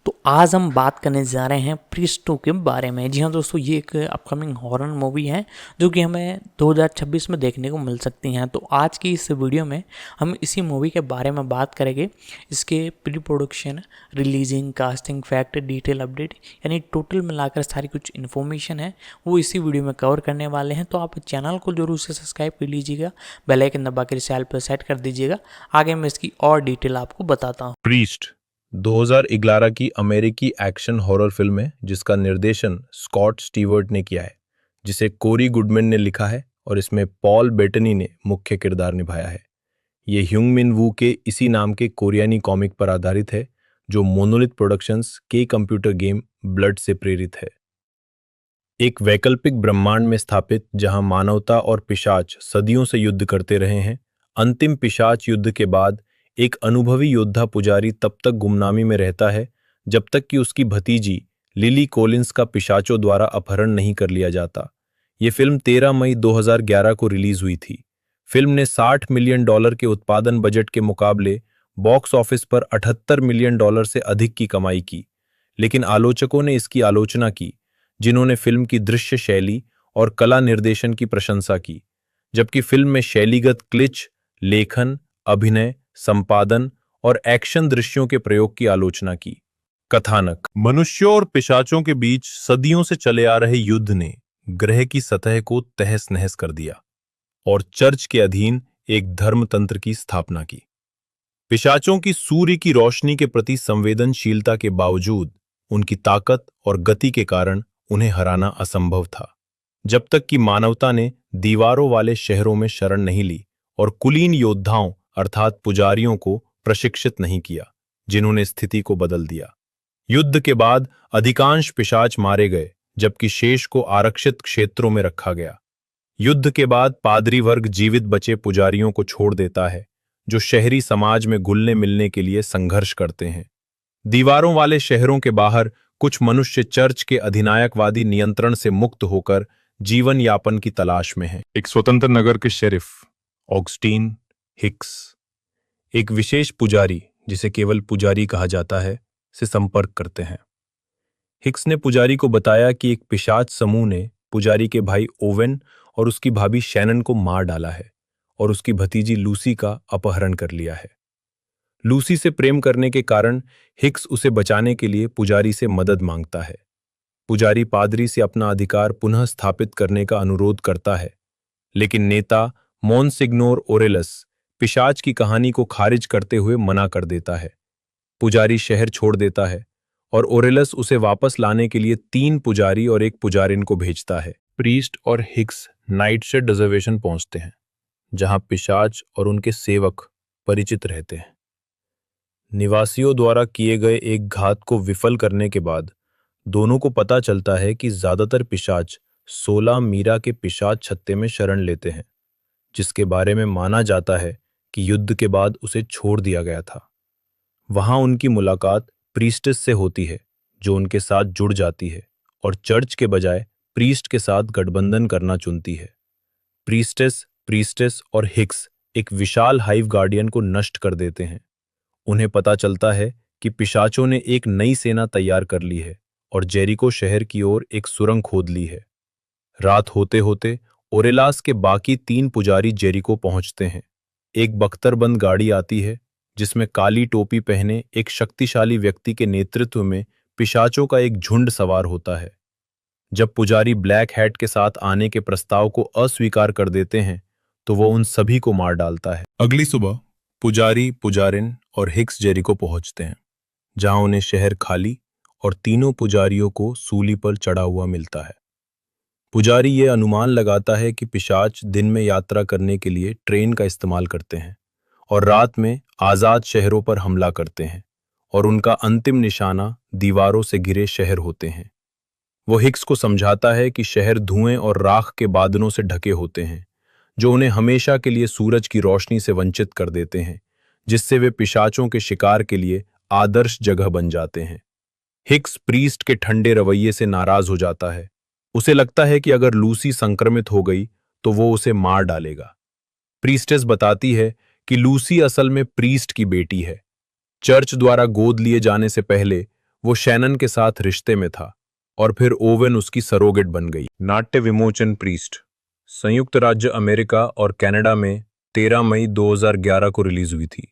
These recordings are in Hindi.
तो आज हम बात करने जा रहे हैं प्रीस्ट 2 के बारे में। जी हाँ दोस्तों, ये एक अपकमिंग हॉरर मूवी है जो कि हमें 2026 में देखने को मिल सकती हैं। तो आज की इस वीडियो में हम इसी मूवी के बारे में बात करेंगे, इसके pre production, releasing, casting, fact, detail update, यानी टोटल मिलाकर सारी कुछ इन्फॉर्मेशन है वो इसी वीडियो में कवर करने वाले हैं। तो आप चैनल को जरूर से सब्सक्राइब कर लीजिएगा, बेल आइकन दबा कर इसे ऑल पर सेट कर दीजिएगा। आगे मैं इसकी और डिटेल आपको बताता हूँ। प्रीस्ट 2011 की अमेरिकी एक्शन हॉरर फिल्म है जिसका निर्देशन स्कॉट स्टीवर्ट ने किया है, जिसे कोरी गुडमैन ने लिखा है और इसमें पॉल बेटनी ने मुख्य किरदार निभाया है। ये ह्युंग मिन वू के इसी नाम के कोरियानी कॉमिक पर आधारित है, जो मोनोलिथ प्रोडक्शंस के कंप्यूटर गेम ब्लड से प्रेरित है। एक वैकल्पिक ब्रह्मांड में स्थापित जहां मानवता और पिशाच सदियों से युद्ध करते रहे हैं, अंतिम पिशाच युद्ध के बाद एक अनुभवी योद्धा पुजारी तब तक गुमनामी में रहता है जब तक कि उसकी भतीजी लिली कोलिंस का पिशाचों द्वारा अपहरण नहीं कर लिया जाता। ये फिल्म 13 मई 2011 को रिलीज हुई थी। फिल्म ने $60 मिलियन के उत्पादन बजट के मुकाबले बॉक्स ऑफिस पर $78 मिलियन से अधिक की कमाई की, लेकिन आलोचकों ने इसकी आलोचना की, जिन्होंने फिल्म की दृश्य शैली और कला निर्देशन की प्रशंसा की, जबकि फिल्म में शैलीगत क्लिच, लेखन, अभिनय, संपादन और एक्शन दृश्यों के प्रयोग की आलोचना की। कथानक: मनुष्यों और पिशाचों के बीच सदियों से चले आ रहे युद्ध ने ग्रह की सतह को तहस-नहस कर दिया और चर्च के अधीन एक धर्मतंत्र की स्थापना की। पिशाचों की सूर्य की रोशनी के प्रति संवेदनशीलता के बावजूद उनकी ताकत और गति के कारण उन्हें हराना असंभव था, जब तक कि मानवता ने दीवारों वाले शहरों में शरण नहीं ली और कुलीन योद्धाओं अर्थात पुजारियों को प्रशिक्षित नहीं किया, जिन्होंने स्थिति को बदल दिया। युद्ध के बाद अधिकांश पिशाच मारे गए, जबकि शेष को आरक्षित क्षेत्रों में रखा गया। युद्ध के बाद पादरी वर्ग जीवित बचे पुजारियों को छोड़ देता है, जो शहरी समाज में घुलने मिलने के लिए संघर्ष करते हैं। दीवारों वाले शहरों के बाहर कुछ मनुष्य चर्च के अधिनायकवादी नियंत्रण से मुक्त होकर जीवन यापन की तलाश में हैं। एक स्वतंत्र नगर के शेरिफ ऑगस्टीन हिक्स एक विशेष पुजारी, जिसे केवल पुजारी कहा जाता है, से संपर्क करते हैं। हिक्स ने पुजारी को बताया कि एक पिशाच समूह ने पुजारी के भाई ओवेन और उसकी भाभी शैनन को मार डाला है और उसकी भतीजी लूसी का अपहरण कर लिया है। लूसी से प्रेम करने के कारण हिक्स उसे बचाने के लिए पुजारी से मदद मांगता है। पुजारी पादरी से अपना अधिकार पुनः स्थापित करने का अनुरोध करता है, लेकिन नेता मोनसिग्नोर ओरेलस पिशाच की कहानी को खारिज करते हुए मना कर देता है। पुजारी शहर छोड़ देता है और ओरेलस उसे वापस लाने के लिए 3 पुजारी और एक पुजारिन को भेजता है। प्रीस्ट और हिक्स नाइट से डिजर्वेशन पहुंचते हैं, जहां पिशाच और उनके सेवक परिचित रहते हैं। निवासियों द्वारा किए गए एक घात को विफल करने के बाद दोनों को पता चलता है कि ज्यादातर पिशाच 16 मीरा के पिशाच छत्ते में शरण लेते हैं, जिसके बारे में माना जाता है कि युद्ध के बाद उसे छोड़ दिया गया था। वहां उनकी मुलाकात प्रीस्टेस से होती है, जो उनके साथ जुड़ जाती है और चर्च के बजाय प्रीस्ट के साथ गठबंधन करना चुनती है। प्रीस्टेस और हिक्स एक विशाल हाइव गार्डियन को नष्ट कर देते हैं। उन्हें पता चलता है कि पिशाचों ने एक नई सेना तैयार कर ली है और जेरिको शहर की ओर एक सुरंग खोद ली है। रात होते होते ओरेलास के बाकी 3 पुजारी जेरिको पहुंचते हैं। एक बख्तरबंद गाड़ी आती है, जिसमें काली टोपी पहने एक शक्तिशाली व्यक्ति के नेतृत्व में पिशाचों का एक झुंड सवार होता है। जब पुजारी ब्लैक हैट के साथ आने के प्रस्ताव को अस्वीकार कर देते हैं, तो वो उन सभी को मार डालता है। अगली सुबह पुजारी, पुजारिन और हिक्स जेरिको पहुंचते हैं, जहां उन्हें शहर खाली और तीनों पुजारियों को सूली पर चढ़ा हुआ मिलता है। पुजारी ये अनुमान लगाता है कि पिशाच दिन में यात्रा करने के लिए ट्रेन का इस्तेमाल करते हैं और रात में आजाद शहरों पर हमला करते हैं, और उनका अंतिम निशाना दीवारों से घिरे शहर होते हैं। वो हिक्स को समझाता है कि शहर धुएं और राख के बादलों से ढके होते हैं, जो उन्हें हमेशा के लिए सूरज की रोशनी से वंचित कर देते हैं, जिससे वे पिशाचों के शिकार के लिए आदर्श जगह बन जाते हैं। हिक्स प्रीस्ट के ठंडे रवैये से नाराज हो जाता है। उसे लगता है कि अगर लूसी संक्रमित हो गई तो वो उसे मार डालेगा। प्रीस्टेस बताती है कि लूसी असल में प्रीस्ट की बेटी है। चर्च द्वारा गोद लिए जाने से पहले वो शैनन के साथ रिश्ते में था और फिर ओवेन उसकी सरोगेट बन गई। नाट्य विमोचन प्रीस्ट संयुक्त राज्य अमेरिका और कनाडा में 13 मई 2011 को रिलीज हुई थी।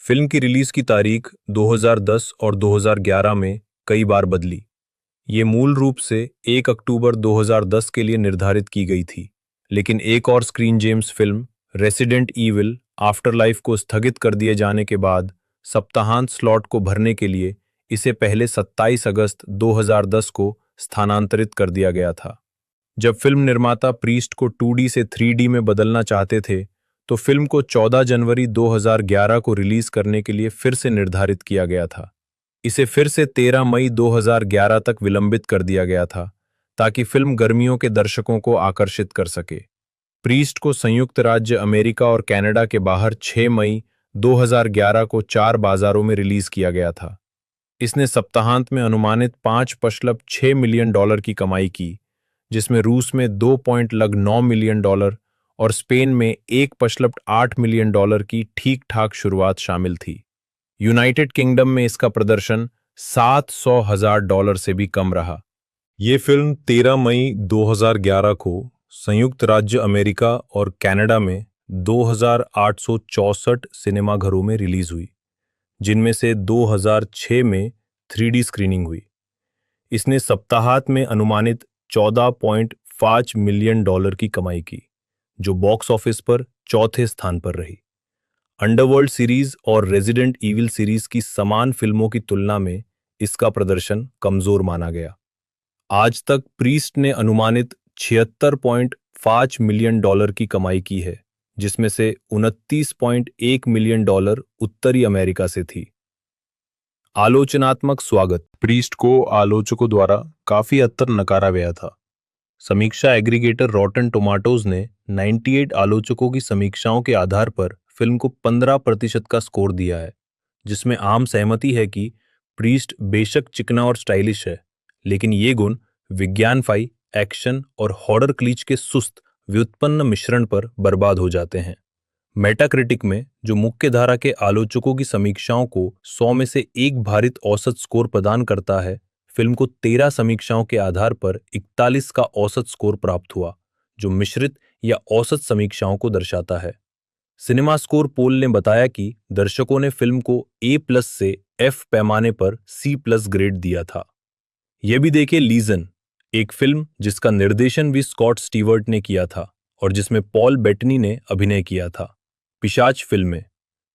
फिल्म की रिलीज की तारीख 2010 और 2011 में कई बार बदली। ये मूल रूप से 1 अक्टूबर 2010 के लिए निर्धारित की गई थी, लेकिन एक और screen James film resident evil आफ्टरलाइफ को स्थगित कर दिए जाने के बाद सप्ताहांत स्लॉट को भरने के लिए इसे पहले 27 अगस्त 2010 को स्थानांतरित कर दिया गया था। जब फिल्म निर्माता प्रीस्ट को 2D से 3D में बदलना चाहते थे, तो फिल्म को 14 जनवरी 2011 को रिलीज करने के लिए फिर से निर्धारित किया गया था। इसे फिर से 13 मई 2011 तक विलंबित कर दिया गया था ताकि फिल्म गर्मियों के दर्शकों को आकर्षित कर सके। प्रीस्ट को संयुक्त राज्य अमेरिका और कनाडा के बाहर 6 मई 2011 को 4 बाजारों में रिलीज किया गया था। इसने सप्ताहांत में अनुमानित 5.6 मिलियन डॉलर की कमाई की, जिसमें रूस में 2.9 मिलियन डॉलर और स्पेन में 1.8 मिलियन डॉलर की ठीक-ठाक शुरुआत शामिल थी। यूनाइटेड किंगडम में इसका प्रदर्शन $700,000 से भी कम रहा। ये फिल्म 13 मई 2011 को संयुक्त राज्य अमेरिका और कनाडा में 2,864 सिनेमाघरों में रिलीज हुई, जिनमें से 2006 में 3D स्क्रीनिंग हुई। इसने सप्ताहांत में अनुमानित 14.5 मिलियन डॉलर की कमाई की, जो बॉक्स ऑफिस पर चौथे स्थान पर रही। अंडरवर्ल्ड सीरीज और रेजिडेंट ईविल सीरीज की समान फिल्मों की तुलना में इसका प्रदर्शन कमजोर माना गया। आज तक प्रीस्ट ने अनुमानित 76.5 मिलियन डॉलर की कमाई की है, जिसमें से 29.1 मिलियन डॉलर उत्तरी अमेरिका से थी। आलोचनात्मक स्वागत। प्रीस्ट को आलोचकों द्वारा काफी हद तक नकारा गया था। समीक्षा एग्रीगेटर रॉटन टोमाटोज ने 98 आलोचकों की समीक्षाओं के आधार पर फिल्म को 15% का स्कोर दिया है, जिसमें आम सहमति है कि प्रीस्ट बेशक चिकना और स्टाइलिश है, लेकिन ये गुण विज्ञानफाई, एक्शन और हॉरर क्लीच के सुस्त व्युत्पन्न मिश्रण पर बर्बाद हो जाते हैं। मेटाक्रिटिक में, जो मुख्य धारा के आलोचकों की समीक्षाओं को 100 में से एक भारित औसत स्कोर प्रदान करता है, फिल्म को 13 समीक्षाओं के आधार पर 41 का औसत स्कोर प्राप्त हुआ, जो मिश्रित या औसत समीक्षाओं को दर्शाता है। सिनेमा स्कोर पोल ने बताया कि दर्शकों ने फिल्म को A+ से F पैमाने पर C+ ग्रेड दिया था। यह भी देखें लीजन, एक फिल्म जिसका निर्देशन भी स्कॉट स्टीवर्ट ने किया था और जिसमें पॉल बेटनी ने अभिनय किया था। पिशाच फिल्में,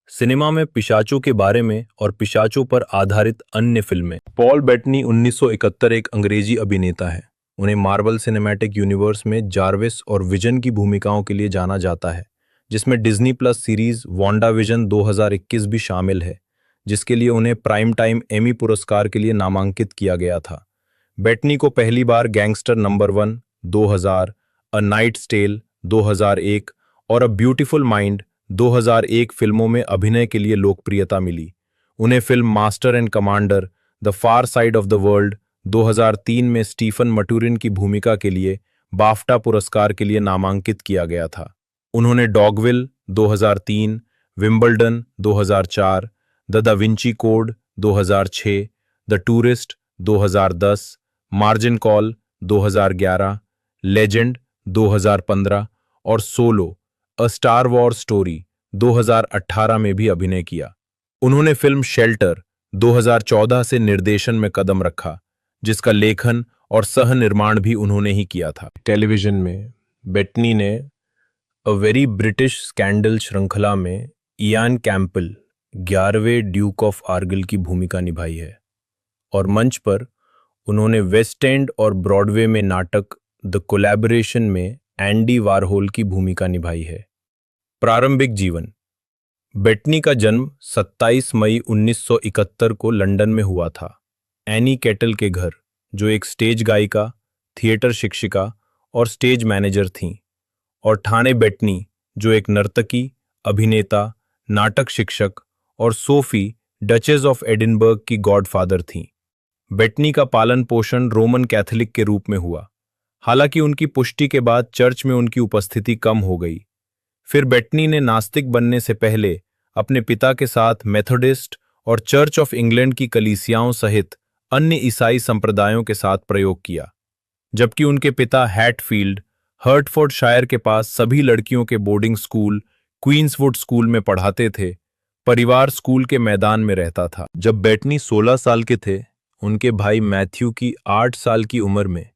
सिनेमा में पिशाचों के बारे में और पिशाचों पर आधारित अन्य फिल्में। पॉल बेटनी 1971 एक अंग्रेजी अभिनेता है। उन्हें मार्वल सिनेमैटिक यूनिवर्स में जार्विस और विजन की भूमिकाओं के लिए जाना जाता है, जिसमें Disney plus series Wanda vision 2021 भी शामिल है, जिसके लिए उन्हें प्राइम टाइम एमी पुरस्कार के लिए नामांकित किया गया था। बेटनी को पहली बार गैंगस्टर नंबर 1 2000, अ नाइट्स टेल 2001 और अ ब्यूटीफुल माइंड 2001 फिल्मों में अभिनय के लिए लोकप्रियता मिली। उन्हें film master and commander the far side of the world 2003 में स्टीफन मटूरिन की भूमिका के लिए बाफ्टा पुरस्कार के लिए नामांकित किया गया था। उन्होंने डॉगविल 2003, Wimbledon 2004, the da Vinci code 2006, the tourist 2010, margin call 2011, legend 2015 और solo A Star Wars story 2018 में भी अभिनय किया। उन्होंने फिल्म शेल्टर 2014 से निर्देशन में कदम रखा, जिसका लेखन और सह निर्माण भी उन्होंने ही किया था। टेलीविजन में बेटनी ने अ वेरी ब्रिटिश स्कैंडल श्रृंखला में इयान कैंपल 11वें ड्यूक ऑफ आर्गिल की भूमिका निभाई है और मंच पर उन्होंने वेस्ट एंड और ब्रॉडवे में नाटक द कोलैबोरेशन में एंडी वारहोल की भूमिका निभाई है। प्रारंभिक जीवन, बेटनी का जन्म 27 मई 1971 को लंदन में हुआ था। एनी केटल के घर, जो एक स्टेज गायिका, थिएटर शिक्षिका और स्टेज मैनेजर थीं, और ठाने बेटनी, जो एक नर्तकी, अभिनेता, नाटक शिक्षक और सोफी डचेस ऑफ एडिनबर्ग की गॉडफादर थीं। बेटनी का पालन पोषण रोमन कैथोलिक के रूप में हुआ, हालांकि उनकी पुष्टि के बाद चर्च में उनकी उपस्थिति कम हो गई। फिर बेटनी ने नास्तिक बनने से पहले अपने पिता के साथ मेथोडिस्ट और चर्च ऑफ इंग्लैंड की कलीसियाओं सहित अन्य ईसाई संप्रदायों के साथ प्रयोग किया। जबकि उनके पिता हैटफील्ड, हर्टफोर्डशायर के पास सभी लड़कियों के बोर्डिंग स्कूल क्वींसवुड स्कूल में पढ़ाते थे, परिवार स्कूल के मैदान में रहता था। जब बेटनी 16 साल के थे, उनके भाई मैथ्यू की 8 साल की उम्र में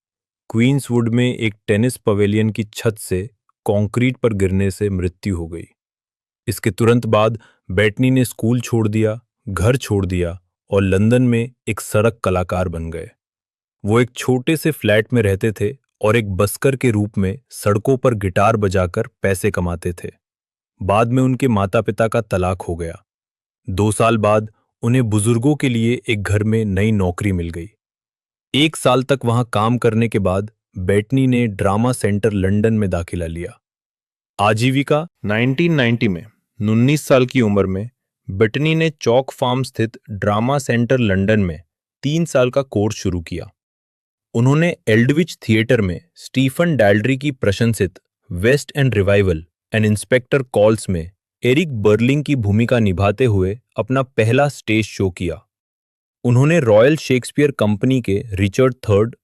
क्वींसवुड में एक टेनिस पवेलियन की छत से कंक्रीट पर गिरने से मृत्यु हो गई। इसके तुरंत बाद बेटनी ने स्कूल छोड़ दिया, घर छोड़ दिया और लंदन में एक सड़क कलाकार बन गए। वो एक छोटे से फ्लैट में रहते थे और एक बस्कर के रूप में सड़कों पर गिटार बजाकर पैसे कमाते थे। बाद में उनके माता पिता का तलाक हो गया। 2 साल बाद उन्हें बुजुर्गों के लिए एक घर में नई नौकरी मिल गई। 1 साल तक वहां काम करने के बाद बेटनी ने ड्रामा सेंटर लंदन में दाखिला लिया। आजीविका 1990 में 19 साल की उम्र में बेटनी ने चौक फार्म स्थित ड्रामा सेंटर लंदन में 3 साल का कोर्स शुरू किया। उन्होंने एल्डविच थिएटर में स्टीफन डैल्ड्री की प्रशंसित West End revival An Inspector Calls में एरिक बर्लिंग की भूमिका निभाते हुए अपना पहला स्टेज शो किया। उन्होंने रॉयल शेक्सपियर कंपनी के Richard third,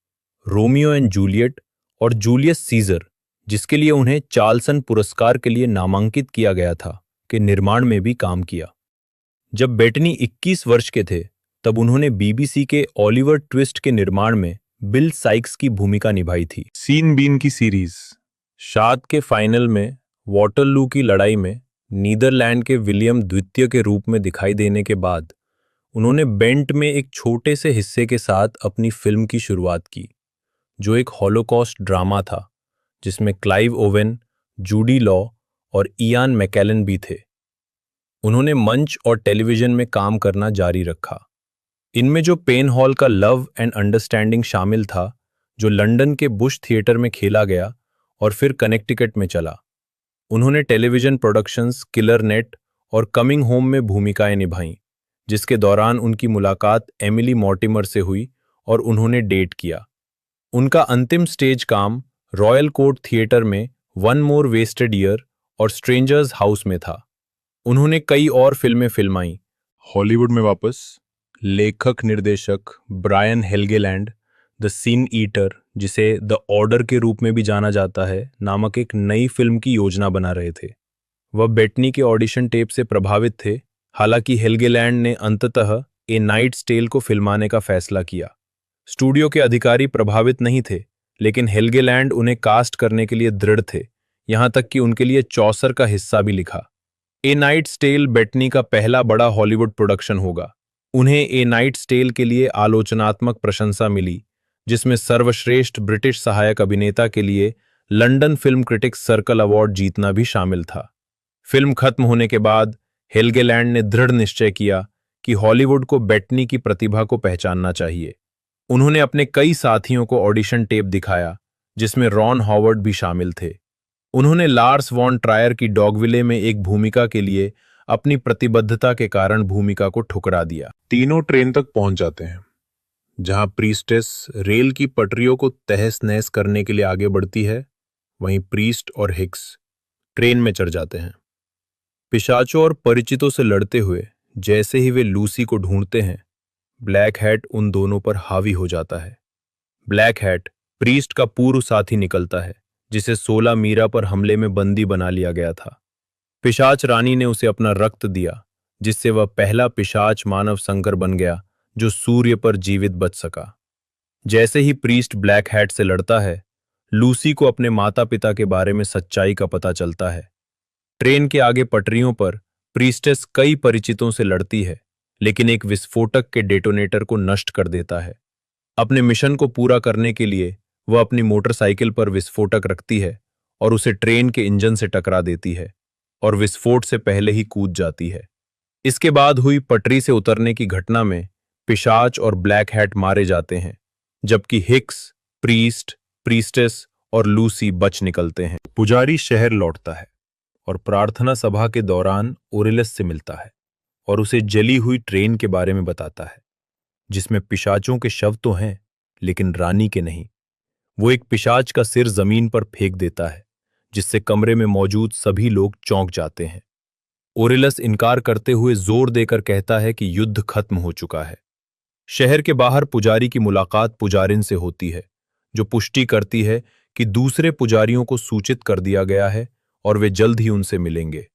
Romeo and Juliet और जूलियस सीजर, जिसके लिए उन्हें चार्ल्सन पुरस्कार के लिए नामांकित किया गया था, के निर्माण में भी काम किया। जब बेटनी 21 वर्ष के थे तब उन्होंने बीबीसी के ओलिवर ट्विस्ट के निर्माण में बिल साइक्स की भूमिका निभाई थी। सीन बीन की सीरीज शाद के फाइनल में वॉटरलू की लड़ाई में नीदरलैंड के विलियम द्वितीय के रूप में दिखाई देने के बाद उन्होंने बेंट में एक छोटे से हिस्से के साथ अपनी फिल्म की शुरुआत की, जो एक हॉलोकॉस्ट ड्रामा था जिसमें क्लाइव ओवेन, जूडी लॉ और इयान मैकेलन भी थे। उन्होंने मंच और टेलीविजन में काम करना जारी रखा। इनमें जो पेन हॉल का लव एंड अंडरस्टैंडिंग शामिल था, जो लंदन के बुश थिएटर में खेला गया और फिर कनेक्टिकट में चला। उन्होंने टेलीविजन प्रोडक्शंस किलर नेट और कमिंग होम में भूमिकाएं निभाईं, जिसके दौरान उनकी मुलाकात एमिली मॉर्टिमर से हुई और उन्होंने डेट किया। उनका अंतिम स्टेज काम रॉयल कोर्ट थिएटर में वन मोर वेस्टेड ईयर और स्ट्रेंजर्स हाउस में था। उन्होंने कई और फिल्में फिल्माईं। हॉलीवुड में वापस लेखक निर्देशक ब्रायन हेल्गेलैंड द सीन ईटर, जिसे द ऑर्डर के रूप में भी जाना जाता है, नामक एक नई फिल्म की योजना बना रहे थे। वह बेटनी के ऑडिशन टेप से प्रभावित थे, हालांकि हेल्गेलैंड ने अंततः ए नाइट्स टेल को फिल्माने का फैसला किया। स्टूडियो के अधिकारी प्रभावित नहीं थे, लेकिन हेल्गेलैंड उन्हें कास्ट करने के लिए दृढ़ थे, यहां तक कि उनके लिए चौसर का हिस्सा भी लिखा। ए नाइट्स टेल बेटनी का पहला बड़ा हॉलीवुड प्रोडक्शन होगा। उन्हें ए नाइट्स टेल के लिए आलोचनात्मक प्रशंसा मिली, जिसमें सर्वश्रेष्ठ ब्रिटिश सहायक अभिनेता के लिए London film critics circle award जीतना भी शामिल था। फिल्म खत्म होने के बाद हेल्गेलैंड ने दृढ़ निश्चय किया कि हॉलीवुड को बेटनी की प्रतिभा को पहचानना चाहिए। उन्होंने अपने कई साथियों को ऑडिशन टेप दिखाया, जिसमें रॉन हॉवर्ड भी शामिल थे। उन्होंने लार्स वॉन ट्रायर की डॉगविले में एक भूमिका के लिए अपनी प्रतिबद्धता के कारण भूमिका को ठुकरा दिया। तीनों ट्रेन तक पहुंच जाते हैं, जहां प्रीस्टेस रेल की पटरियों को तहस नहस करने के लिए आगे बढ़ती है। वहीं प्रीस्ट और हिक्स ट्रेन में चढ़ जाते हैं। पिशाचों और परिचितों से लड़ते हुए जैसे ही वे लूसी को ढूंढते हैं, ब्लैक हैट उन दोनों पर हावी हो जाता है। ब्लैक हैट प्रीस्ट का पूर्व साथी निकलता है, जिसे 16 मीरा पर हमले में बंदी बना लिया गया था। पिशाच रानी ने उसे अपना रक्त दिया, जिससे वह पहला पिशाच मानव संकर बन गया जो सूर्य पर जीवित बच सका। जैसे ही प्रीस्ट ब्लैक हैट से लड़ता है, लूसी को अपने माता पिता के बारे में सच्चाई का पता चलता है। ट्रेन के आगे पटरियों पर प्रीस्टेस कई परिचितों से लड़ती है, लेकिन एक विस्फोटक के डेटोनेटर को नष्ट कर देता है। अपने मिशन को पूरा करने के लिए वह अपनी मोटरसाइकिल पर विस्फोटक रखती है और उसे ट्रेन के इंजन से टकरा देती है और विस्फोट से पहले ही कूद जाती है। इसके बाद हुई पटरी से उतरने की घटना में पिशाच और ब्लैक हैट मारे जाते हैं, जबकि हिक्स, प्रीस्ट, प्रीस्टेस और लूसी बच निकलते हैं। पुजारी शहर लौटता है और प्रार्थना सभा के दौरान ओरेलस से मिलता है और उसे जली हुई ट्रेन के बारे में बताता है, जिसमें पिशाचों के शव तो हैं, लेकिन रानी के नहीं। वो एक पिशाच का सिर जमीन पर फेंक देता है, जिससे कमरे में मौजूद सभी लोग चौंक जाते हैं। ओरेलस इनकार करते हुए जोर देकर कहता है कि युद्ध खत्म हो चुका है। शहर के बाहर पुजारी की मुलाकात पुजारिन से होती है, जो पुष्टि करती है कि दूसरे पुजारियों को सूचित कर दिया गया है और वे जल्द ही उनसे मिलेंगे।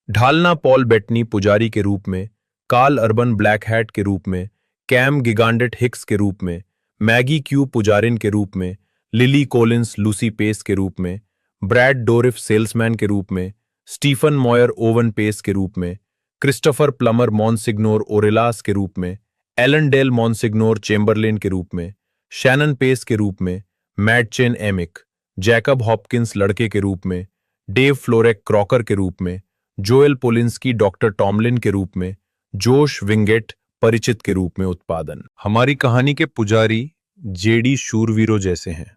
ढालना पॉल बेटनी पुजारी के रूप में, कार्ल अर्बन ब्लैक हैट के रूप में, कैम गिगांडेट हिक्स के रूप में, मैगी क्यू पुजारिन के रूप में, लिली कोलिंस लूसी पेस के रूप में, ब्रैड डोरिफ सेल्समैन के रूप में, स्टीफन मॉयर ओवन पेस के रूप में, क्रिस्टोफर प्लमर मॉन्सिग्नोर ओरेलास के रूप में, एलन डेल मॉन्सिग्नोर चेम्बरलेन के रूप में, शैनन पेस के रूप में, मैटचेन एमिक, जैकब हॉपकिंस लड़के के रूप में, डेव फ्लोरेक क्रॉकर के रूप में, जोएल पोलिंस्की डॉक्टर टॉमलिन के रूप में, जोश विंगेट परिचित के रूप में उत्पादन। हमारी कहानी के पुजारी जेडी शूरवीरों जैसे हैं।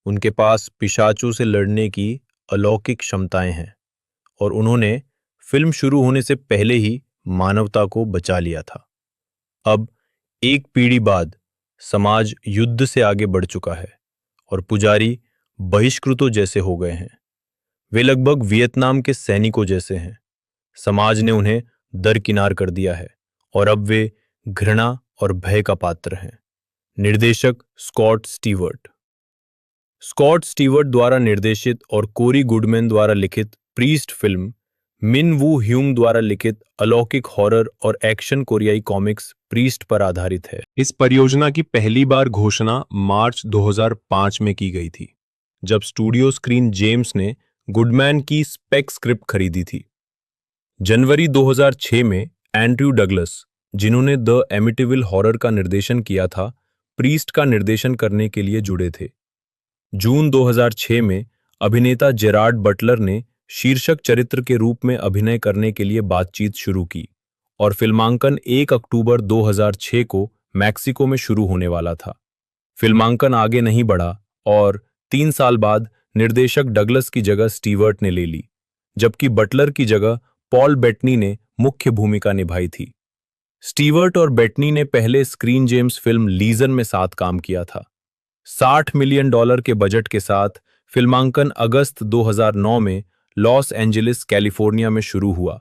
उनके पास पिशाचों से लड़ने की अलौकिक क्षमताएं हैं और उन्होंने फिल्म शुरू होने से पहले ही मानवता को बचा लिया था। अब एक पीढ़ी बाद समाज युद्ध से आगे बढ़ चुका है और पुजारी बहिष्कृतों जैसे हो गए हैं। वे लगभग वियतनाम के सैनिकों जैसे हैं। समाज ने उन्हें दरकिनार कर दिया है और अब वे घृणा और भय का पात्र हैं। निर्देशक स्कॉट स्टीवर्ट द्वारा निर्देशित और कोरी गुडमैन द्वारा लिखित प्रीस्ट फिल्म मिन वू ह्यूंग द्वारा लिखित अलौकिक हॉरर और एक्शन कोरियाई कॉमिक्स प्रीस्ट पर आधारित है। इस परियोजना की पहली बार घोषणा मार्च 2005 में की गई थी, जब स्टूडियो स्क्रीन जेम्स ने गुडमैन की स्पेक स्क्रिप्ट खरीदी थी। जनवरी 2006 में एंड्रयू डगलस, जिन्होंने द एमिटिविल हॉरर का निर्देशन किया था, प्रीस्ट का निर्देशन करने के लिए जुड़े थे। जून 2006 में अभिनेता जेरार्ड बटलर ने शीर्षक चरित्र के रूप में अभिनय करने के लिए बातचीत शुरू की और फिल्मांकन 1 अक्टूबर 2006 को मैक्सिको में शुरू होने वाला था। फिल्मांकन आगे नहीं बढ़ा और 3 साल बाद निर्देशक डगलस की जगह स्टीवर्ट ने ले ली, जबकि बटलर की जगह पॉल बेटनी ने मुख्य भूमिका निभाई थी। स्टीवर्ट और बेटनी ने पहले स्क्रीन जेम्स फिल्म लीजन में साथ काम किया था। $60 मिलियन के बजट के साथ फिल्मांकन अगस्त 2009 में लॉस एंजलिस, कैलिफोर्निया में शुरू हुआ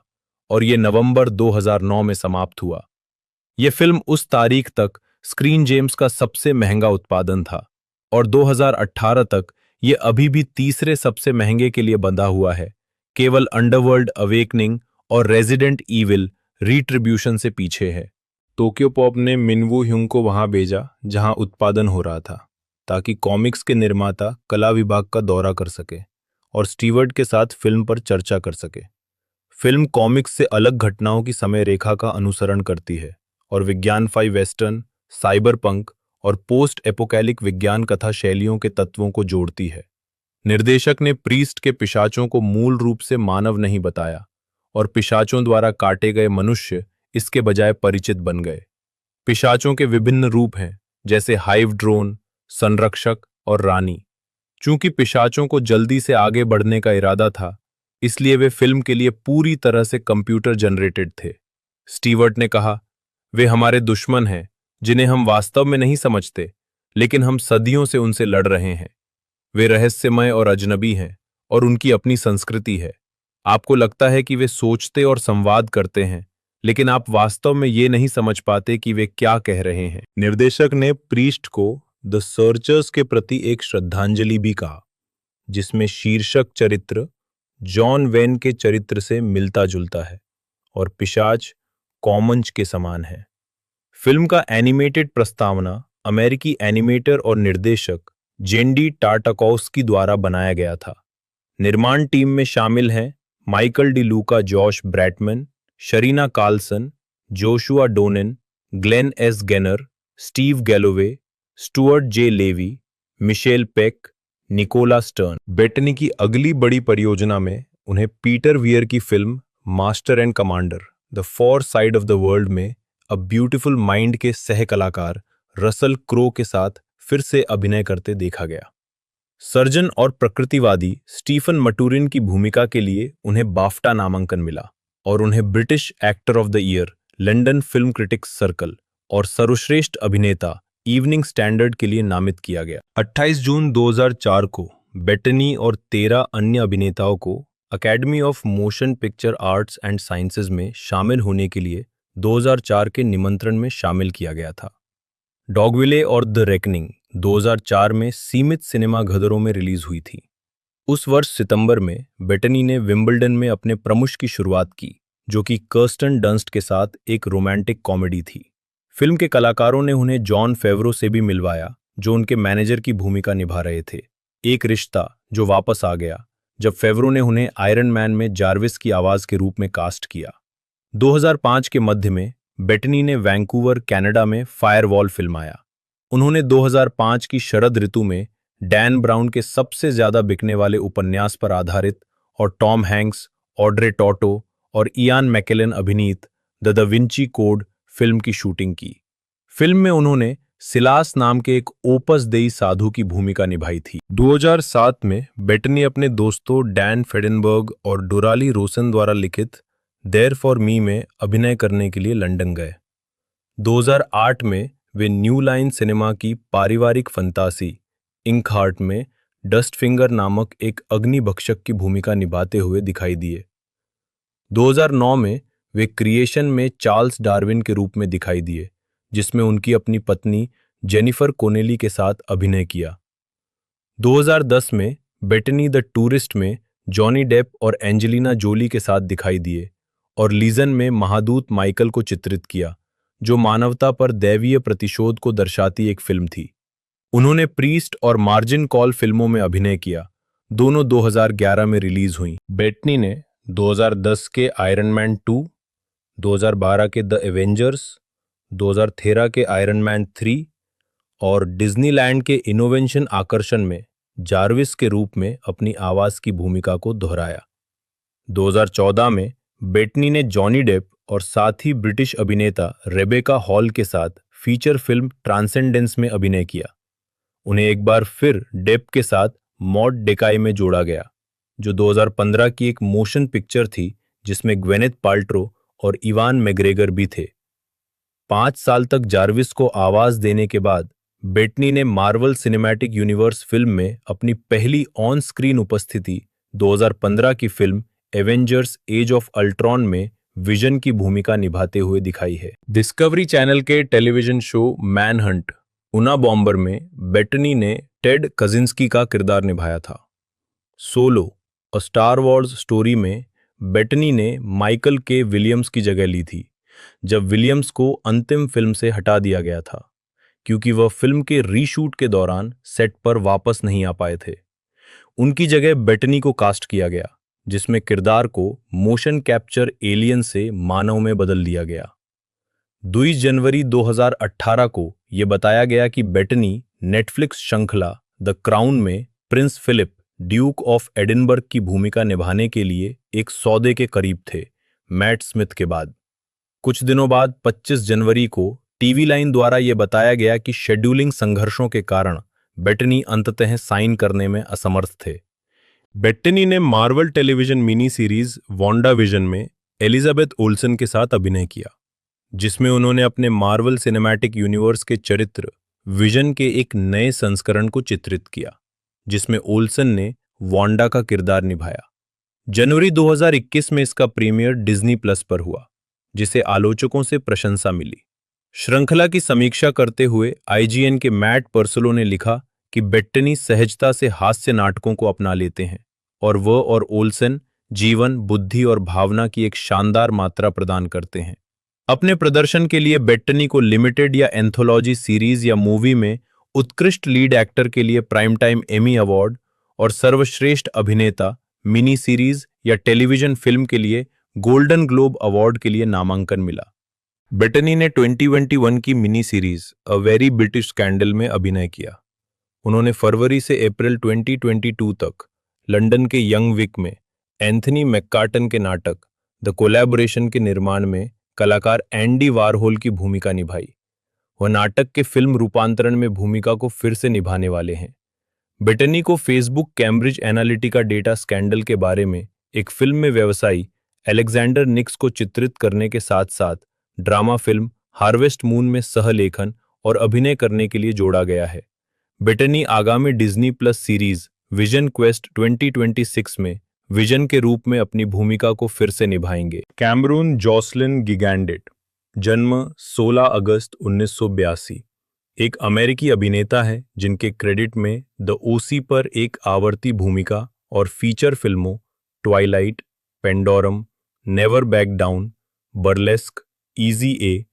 और ये नवंबर 2009 में समाप्त हुआ। यह फिल्म उस तारीख तक स्क्रीन जेम्स का सबसे महंगा उत्पादन था और 2018 तक ये अभी भी तीसरे सबसे महंगे के लिए बंधा हुआ है, केवल अंडरवर्ल्ड अवेकनिंग और रेजिडेंट ईविल रिट्रिब्यूशन से पीछे है। टोक्यो पॉप ने मिन वू ह्यूंग को वहां भेजा जहां उत्पादन हो रहा था, ताकि कॉमिक्स के निर्माता कला विभाग का दौरा कर सके और स्टीवर्ट के साथ फिल्म पर चर्चा कर सके। फिल्म कॉमिक्स से अलग घटनाओं की समय रेखा का अनुसरण करती है और विज्ञानफाई वेस्टर्न, साइबरपंक और पोस्ट एपोकैलिक विज्ञान कथा शैलियों के तत्वों को जोड़ती है। निर्देशक ने प्रीस्ट के पिशाचों को मूल रूप से मानव नहीं बताया और पिशाचों द्वारा काटे गए मनुष्य इसके बजाय परिचित बन गए। पिशाचों के विभिन्न रूप हैं, जैसे हाइव ड्रोन, संरक्षक और रानी। चूंकि पिशाचों को जल्दी से आगे बढ़ने का इरादा था, इसलिए वे फिल्म के लिए पूरी तरह से कंप्यूटर जनरेटेड थे। स्टीवर्ट ने कहा, वे हमारे दुश्मन हैं जिन्हें हम वास्तव में नहीं समझते, लेकिन हम सदियों से उनसे लड़ रहे हैं। वे रहस्यमय और अजनबी हैं और उनकी अपनी संस्कृति है। आपको लगता है कि वे सोचते और संवाद करते हैं, लेकिन आप वास्तव में ये नहीं समझ पाते कि वे क्या कह रहे हैं। निर्देशक ने प्रीस्ट को द सर्चर्स के प्रति एक श्रद्धांजलि भी कहा, जिसमें शीर्षक चरित्र जॉन वेन के चरित्र से मिलता जुलता है और पिशाच कॉमन्स के समान है। फिल्म का एनिमेटेड प्रस्तावना अमेरिकी एनिमेटर और निर्देशक जेंडी टार्टाकॉव्स्की द्वारा बनाया गया था। निर्माण टीम में शामिल हैं Michael De Luca, Josh Bratman, Sharina Carlson, Joshua Donen, Glenn S Gainer, Steve Galloway, Stuart J Levy, Michelle Peck, Nicola Stern. Bettany की अगली बड़ी परियोजना में उन्हें पीटर वियर की film master and commander the far side of the world में अ ब्यूटीफुल माइंड के सह कलाकार रसल क्रो के साथ फिर से अभिनय करते देखा गया। सर्जन और प्रकृतिवादी स्टीफन मटूरिन की भूमिका के लिए उन्हें बाफ्टा नामांकन मिला और उन्हें British actor of the year, London film critics circle और सर्वश्रेष्ठ अभिनेता इवनिंग स्टैंडर्ड के लिए नामित किया गया। 28 जून 2004 को बेटनी और 13 अन्य अभिनेताओं को academy of motion picture arts and sciences में शामिल होने के लिए 2004 के निमंत्रण में शामिल किया गया था। डॉगविले और द रेकनिंग 2004 में सीमित सिनेमा घरों में रिलीज हुई थी। उस वर्ष सितंबर में बेटनी ने विंबलडन में अपने प्रमुख की शुरुआत की, जो कि कर्स्टन डंस्ट के साथ एक रोमांटिक कॉमेडी थी। फिल्म के कलाकारों ने उन्हें जॉन फेवरो से भी मिलवाया, जो उनके मैनेजर की भूमिका निभा रहे थे। एक रिश्ता जो वापस आ गया जब फेवरो ने उन्हें आयरन मैन में जार्विस की आवाज के रूप में कास्ट किया। 2005 के मध्य में बेटनी ने वैंकूवर, कनाडा में फायरवॉल फिल्माया। उन्होंने 2005 की शरद ऋतु में डैन ब्राउन के सबसे ज्यादा बिकने वाले उपन्यास पर आधारित और टॉम हैंक्स ऑड्रे टॉटो और इयान मैकेलन अभिनीत द विंची कोड फिल्म की शूटिंग की। फिल्म में उन्होंने सिलास नाम के एक ओपस देई साधु की भूमिका निभाई थी। 2007 में बेटनी अपने दोस्तों डैन फेडेनबर्ग और डोराली रोसन द्वारा लिखित देयर फॉर मी में अभिनय करने के लिए लंदन गए। 2008 में वे न्यू लाइन सिनेमा की पारिवारिक फंतासी इंक हार्ट में डस्ट फिंगर नामक एक अग्निभक्षक की भूमिका निभाते हुए दिखाई दिए। 2009 में वे क्रिएशन में चार्ल्स डार्विन के रूप में दिखाई दिए, जिसमें उनकी अपनी पत्नी जेनिफर कोनेली के साथ अभिनय किया। 2010 में बेटनी द टूरिस्ट में जॉनी डेप और एंजेलिना जोली के साथ दिखाई दिए और लीजन में महादूत माइकल को चित्रित किया, जो मानवता पर दैवीय प्रतिशोध को दर्शाती एक फिल्म थी। उन्होंने प्रीस्ट और मार्जिन कॉल फिल्मों में अभिनय किया, दोनों 2011 में रिलीज हुई। बेटनी ने 2010 के आयरन मैन 2, 2012 के द एवेंजर्स, 2013 के आयरन मैन 3 और डिज्नीलैंड के इनोवेशन आकर्षण में जार्विस के रूप में अपनी आवाज की भूमिका को दोहराया। 2014 में बेटनी ने जॉनी डेप और साथ ही ब्रिटिश अभिनेता रेबेका हॉल के साथ फीचर फिल्म ट्रांसेंडेंस में अभिनय किया। उन्हें एक बार फिर डेप के साथ मॉड डेकाई में जोड़ा गया, जो 2015 की एक मोशन पिक्चर थी जिसमें ग्वेनेथ पाल्ट्रो और इवान मैग्रेगर भी थे। 5 साल तक जार्विस को आवाज देने के बाद बेटनी ने मार्वल सिनेमैटिक यूनिवर्स फिल्म में अपनी पहली ऑन स्क्रीन उपस्थिति 2015 की film Avengers Age of Ultron में विजन की भूमिका निभाते हुए दिखाई है। डिस्कवरी चैनल के television show Manhunt Unabomber में बेटनी ने टेड कजिंस्की का किरदार निभाया था। Solo A Star Wars Story में बेटनी ने माइकल के विलियम्स की जगह ली थी, जब विलियम्स को अंतिम फिल्म से हटा दिया गया था क्योंकि वह फिल्म के रीशूट के दौरान सेट पर वापस नहीं आ पाए थे। उनकी जगह बेटनी को कास्ट किया गया, जिसमें किरदार को मोशन कैप्चर एलियन से मानव में बदल दिया गया। 2 जनवरी 2018 को यह बताया गया कि बेटनी नेटफ्लिक्स श्रृंखला द क्राउन में Prince Philip Duke of Edinburgh की भूमिका निभाने के लिए एक सौदे के करीब थे, मैट स्मिथ के बाद। कुछ दिनों बाद 25 जनवरी को टीवी लाइन द्वारा यह बताया गया कि शेड्यूलिंग संघर्षों के कारण बेटनी अंततः साइन करने में असमर्थ थे। बेटनी ने Marvel television mini series Wanda vision में एलिजाबेथ ओल्सन के साथ अभिनय किया, जिसमें उन्होंने अपने मार्वल सिनेमैटिक यूनिवर्स के चरित्र विजन के एक नए संस्करण को चित्रित किया, जिसमें ओल्सन ने वांडा का किरदार निभाया। जनवरी 2021 में इसका प्रीमियर डिज्नी प्लस पर हुआ, जिसे आलोचकों से प्रशंसा मिली। श्रृंखला की समीक्षा करते हुए IGN के मैट पर्सलो ने लिखा कि बेटनी सहजता से हास्य नाटकों को अपना लेते हैं और वह और ओल्सन जीवन, बुद्धि और भावना की एक शानदार मात्रा प्रदान करते हैं। अपने प्रदर्शन के लिए बेटनी को लिमिटेड या एंथोलॉजी सीरीज या मूवी में उत्कृष्ट लीड एक्टर के लिए प्राइम टाइम एमी अवार्ड और सर्वश्रेष्ठ अभिनेता मिनी सीरीज या टेलीविजन फिल्म के लिए गोल्डन ग्लोब अवार्ड के लिए नामांकन मिला। बेटनी ने 2021 की mini series a very British scandal में अभिनय किया। उन्होंने फरवरी से अप्रैल 2022 तक लंदन के यंग विक में एंथनी मैककार्टन के नाटक द कोलैबोरेशन के निर्माण में कलाकार एंडी वारहोल की भूमिका निभाई। वह नाटक के फिल्म रूपांतरण में भूमिका को फिर से निभाने वाले हैं। बेटनी को Facebook Cambridge Analytica data scandal के बारे में एक फिल्म में व्यवसायी अलेक्जेंडर निक्स को चित्रित करने के साथ साथ ड्रामा फिल्म हार्वेस्ट मून में सह-लेखन और अभिनय करने के लिए जोड़ा गया है। बेटनी आगामी Disney plus series vision quest 2026 में विजन के रूप में अपनी भूमिका को फिर से निभाएंगे। कैमरून जॉसलिन गिगैंडेट, जन्म 16 अगस्त 1982, एक अमेरिकी अभिनेता है जिनके क्रेडिट में द ओसी पर एक आवर्ती भूमिका और फीचर फिल्मों Twilight, Pandorum, never back down, Burlesque, easy A,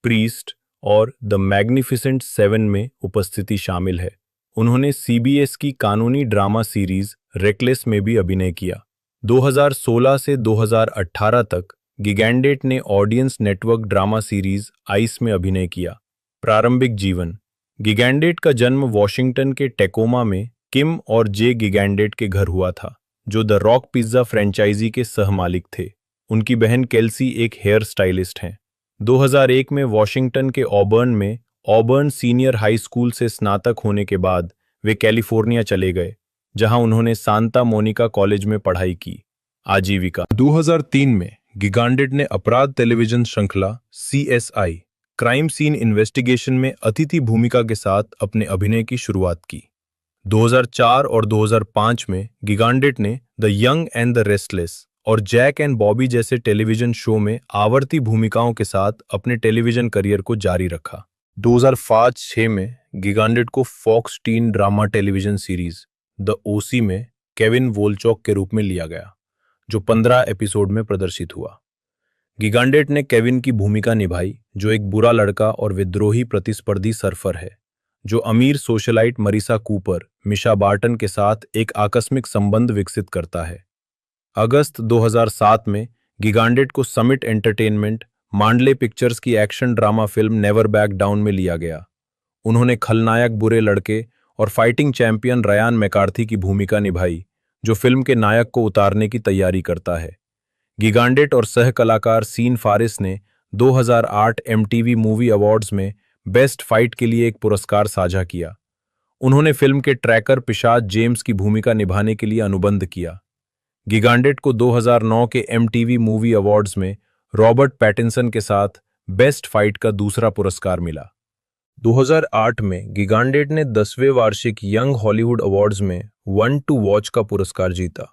priest और द मैग्निफिसेंट 7 में उपस्थिति शामिल है। उन्होंने CBS की कानूनी ड्रामा सीरीज रेकलेस में भी अभिनय किया। 2016 से 2018 तक गिगैंडेट ने audience network drama series ice में अभिनय किया। प्रारंभिक जीवन। गिगैंडेट का जन्म वॉशिंगटन के टेकोमा में किम और जे गिगैंडेट के घर हुआ था, जो द रॉक पिज्जा फ्रेंचाइजी के सहमालिक थे। उनकी बहन केल्सी एक हेयर स्टाइलिस्ट हैं। 2001 में वॉशिंगटन के ऑबर्न में ऑबर्न सीनियर हाई स्कूल से स्नातक होने के बाद वे कैलिफोर्निया चले गए, जहां उन्होंने सांता मोनिका कॉलेज में पढ़ाई की। आजीविका 2003 में गिगांडेट ने अपराध टेलीविजन श्रृंखला CSI क्राइम सीन इन्वेस्टिगेशन में अतिथि भूमिका के साथ अपने अभिनय की शुरुआत की। 2004 और 2005 में गिगांडेट ने the young and the restless और जैक एंड बॉबी जैसे टेलीविजन शो में आवर्ती भूमिकाओं के साथ अपने टेलीविजन करियर को जारी रखा। 2005-06 में गिगांडेट को Fox teen drama television series the OC में केविन वोल्चॉक के रूप में लिया गया, जो 15 एपिसोड में प्रदर्शित हुआ। गिगांडेट ने केविन की भूमिका निभाई, जो एक बुरा लड़का और विद्रोही प्रतिस्पर्धी सर्फर है, जो अमीर सोशलाइट मरीसा कूपर, मिशा बार्टन के साथ एक आकस्मिक संबंध विकसित करता है। अगस्त 2007 में गिगांडेट को समिट एंटरटेनमेंट मांडले पिक्चर्स की action drama film never back down में लिया गया। उन्होंने खलनायक बुरे लड़के और फाइटिंग चैंपियन रयान मैकार्थी की भूमिका निभाई, जो फिल्म के नायक को उतारने की तैयारी करता है। गिगांडेट और सह कलाकार सीन फारिस ने 2008 MTV मूवी अवार्ड्स में बेस्ट फाइट के लिए एक पुरस्कार साझा किया। उन्होंने फिल्म के ट्रैकर पिशाच जेम्स की भूमिका निभाने के लिए अनुबंध किया। गिगांडेट को 2009 के MTV मूवी अवार्ड्स में रॉबर्ट पैटिंसन के साथ बेस्ट फाइट का दूसरा पुरस्कार मिला। 2008 में गिगांडेट ने 10वें वार्षिक यंग हॉलीवुड अवार्ड्स में वन टू वॉच का पुरस्कार जीता।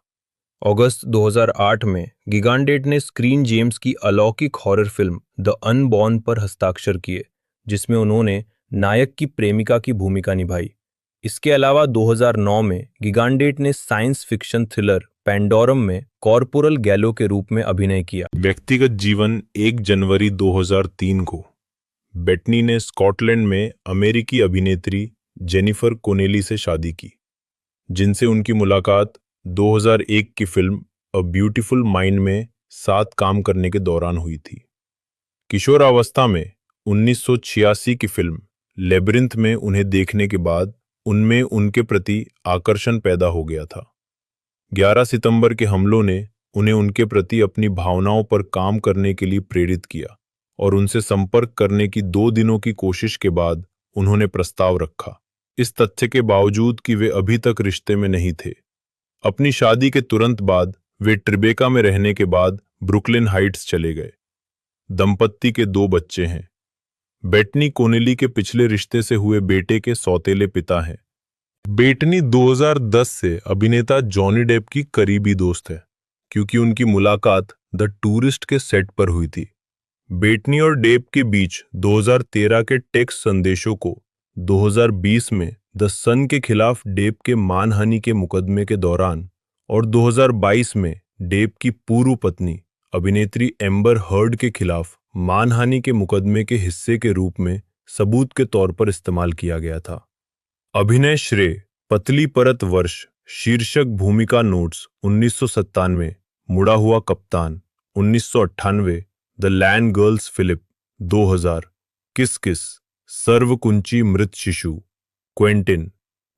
अगस्त 2008 में गिगांडेट ने स्क्रीन जेम्स की अलौकिक हॉरर फिल्म द अनबॉर्न पर हस्ताक्षर किए, जिसमें उन्होंने नायक की प्रेमिका की भूमिका निभाई। इसके अलावा 2009 में गिगांडेट ने साइंस फिक्शन थ्रिलर पैंडोरम में कॉर्पोरल गैलो के रूप में अभिनय किया। व्यक्तिगत जीवन 1 जनवरी 2003 को बेटनी ने स्कॉटलैंड में अमेरिकी अभिनेत्री जेनिफर कोनेली से शादी की, जिनसे उनकी मुलाकात 2001 की फिल्म अ ब्यूटीफुल माइंड में साथ काम करने के दौरान हुई थी। किशोरावस्था में 1986 की फिल्म लेबिरिंथ में उन्हें देखने के बाद उनमें उनके प्रति आकर्षण पैदा हो गया था। 11 सितंबर के हमलों ने उन्हें उनके प्रति अपनी भावनाओं पर काम करने के लिए प्रेरित किया और उनसे संपर्क करने की 2 दिनों की कोशिश के बाद उन्होंने प्रस्ताव रखा, इस तथ्य के बावजूद कि वे अभी तक रिश्ते में नहीं थे। अपनी शादी के तुरंत बाद वे ट्रिबेका में रहने के बाद ब्रुकलिन हाइट्स चले गए। दंपत्ति के 2 बच्चे हैं। बेटनी कोनेली के पिछले रिश्ते से हुए बेटे के सौतेले पिता हैं। बेटनी 2010 से अभिनेता जॉनी डेप की करीबी दोस्त है, क्योंकि उनकी मुलाकात द टूरिस्ट के सेट पर हुई थी। बेटनी और डेप के बीच 2013 के टेक्स्ट संदेशों को 2020 में द सन के खिलाफ डेप के मानहानि के मुकदमे के दौरान और 2022 में डेप की पूर्व पत्नी अभिनेत्री एम्बर हर्ड के खिलाफ मानहानि के मुकदमे के हिस्से के रूप में सबूत के तौर पर इस्तेमाल किया गया था। अभिनय श्रेय पतली परत वर्ष शीर्षक भूमिका नोट्स 1997, मुड़ा हुआ कप्तान 1998, द लैंड गर्ल्स फिलिप 2000, किस किस, सर्वकुंची मृत शिशु, क्वेंटिन,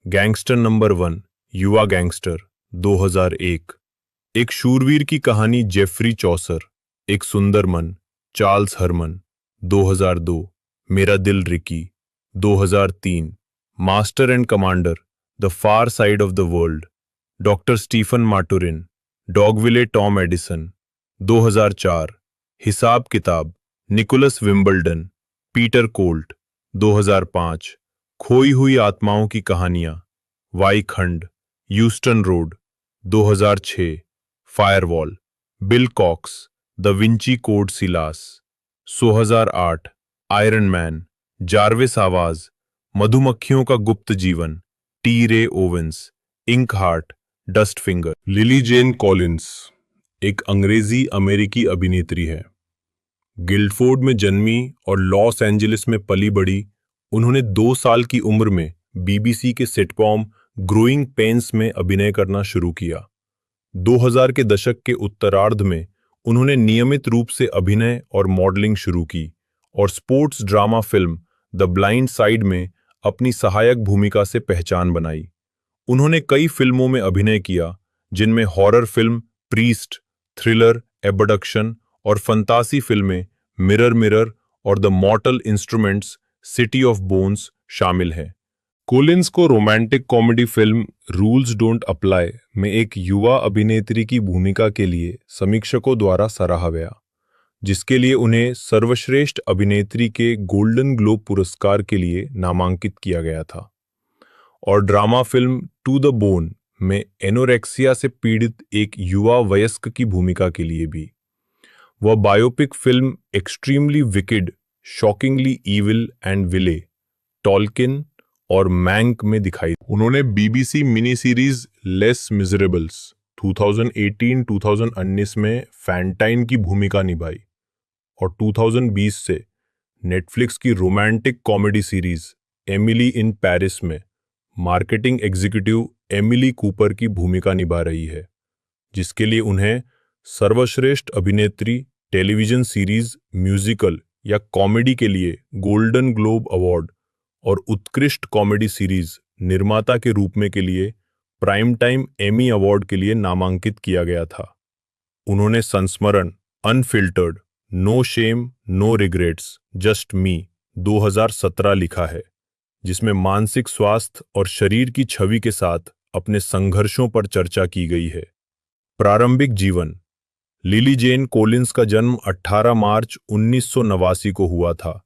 गैंगस्टर नंबर 1, युवा गैंगस्टर 2001, एक शूरवीर की कहानी जेफरी चौसर, एक सुंदर मन चार्ल्स हरमन 2002, मेरा दिल Ricky 2003, master and commander the far side of the world, doctor Stephen Maturin, Dogville Tom Edison 2004, हिसाब किताब निकोलस विंबलडन, पीटर कोल्ट 2005, खोई हुई आत्माओं की कहानियां, वाई खंड, Houston road 2006, firewall, Bill Cox, da Vinci code Silas 2008, iron man, Jarvis आवाज, मधुमक्खियों का गुप्त जीवन, T Ray Owens, ink heart, dust finger. Lily Jane Collins एक अंग्रेजी अमेरिकी अभिनेत्री है। गिल्डफोर्ड में जन्मी और लॉस एंजलिस में पली बड़ी, उन्होंने 2 साल की उम्र में BBC के सिटकॉम ग्रोइंग पेन्स में अभिनय करना शुरू किया। 2000 के दशक के उत्तरार्ध में उन्होंने नियमित रूप से अभिनय और मॉडलिंग शुरू की और sports drama film the blind side में अपनी सहायक भूमिका से पहचान बनाई। उन्होंने कई फिल्मों में अभिनय किया, जिनमें horror film priest, thriller, abduction और फंतासी फिल्में मिरर मिरर और the मॉर्टल instruments, city of bones शामिल हैं। कोलिंस को romantic comedy film rules don't apply में एक युवा अभिनेत्री की भूमिका के लिए समीक्षकों द्वारा सराहा गया, जिसके लिए उन्हें सर्वश्रेष्ठ अभिनेत्री के गोल्डन ग्लोब पुरस्कार के लिए नामांकित किया गया था। और drama film To the Bone में एनोरेक्सिया से पीड़ित एक युवा वयस्क की भूमिका के लिए भी। वह biopic film Extremely Wicked, Shockingly Evil and Vile, Tolkien और मैंक में दिखाई। उन्होंने BBC mini series Les Miserables 2018-2019 में फैंटाइन की भूमिका निभाई और 2020 से नेटफ्लिक्स की romantic comedy series Emily in Paris में मार्केटिंग एग्जीक्यूटिव एमिली कूपर की भूमिका निभा रही है, जिसके लिए उन्हें सर्वश्रेष्ठ अभिनेत्री टेलीविजन सीरीज, म्यूजिकल या कॉमेडी के लिए गोल्डन ग्लोब अवार्ड और उत्कृष्ट कॉमेडी सीरीज निर्माता के रूप में के लिए प्राइम टाइम एमी अवार्ड के लिए नामांकित किया गया था। उन्होंने संस्मरण unfiltered, no shame no regrets, just me 2017 लिखा है, जिसमें मानसिक स्वास्थ्य और शरीर की छवि के साथ अपने संघर्षों पर चर्चा की गई है। प्रारंभिक जीवन। लिली जेन कोलिंस का जन्म 18 मार्च 1989 को हुआ था।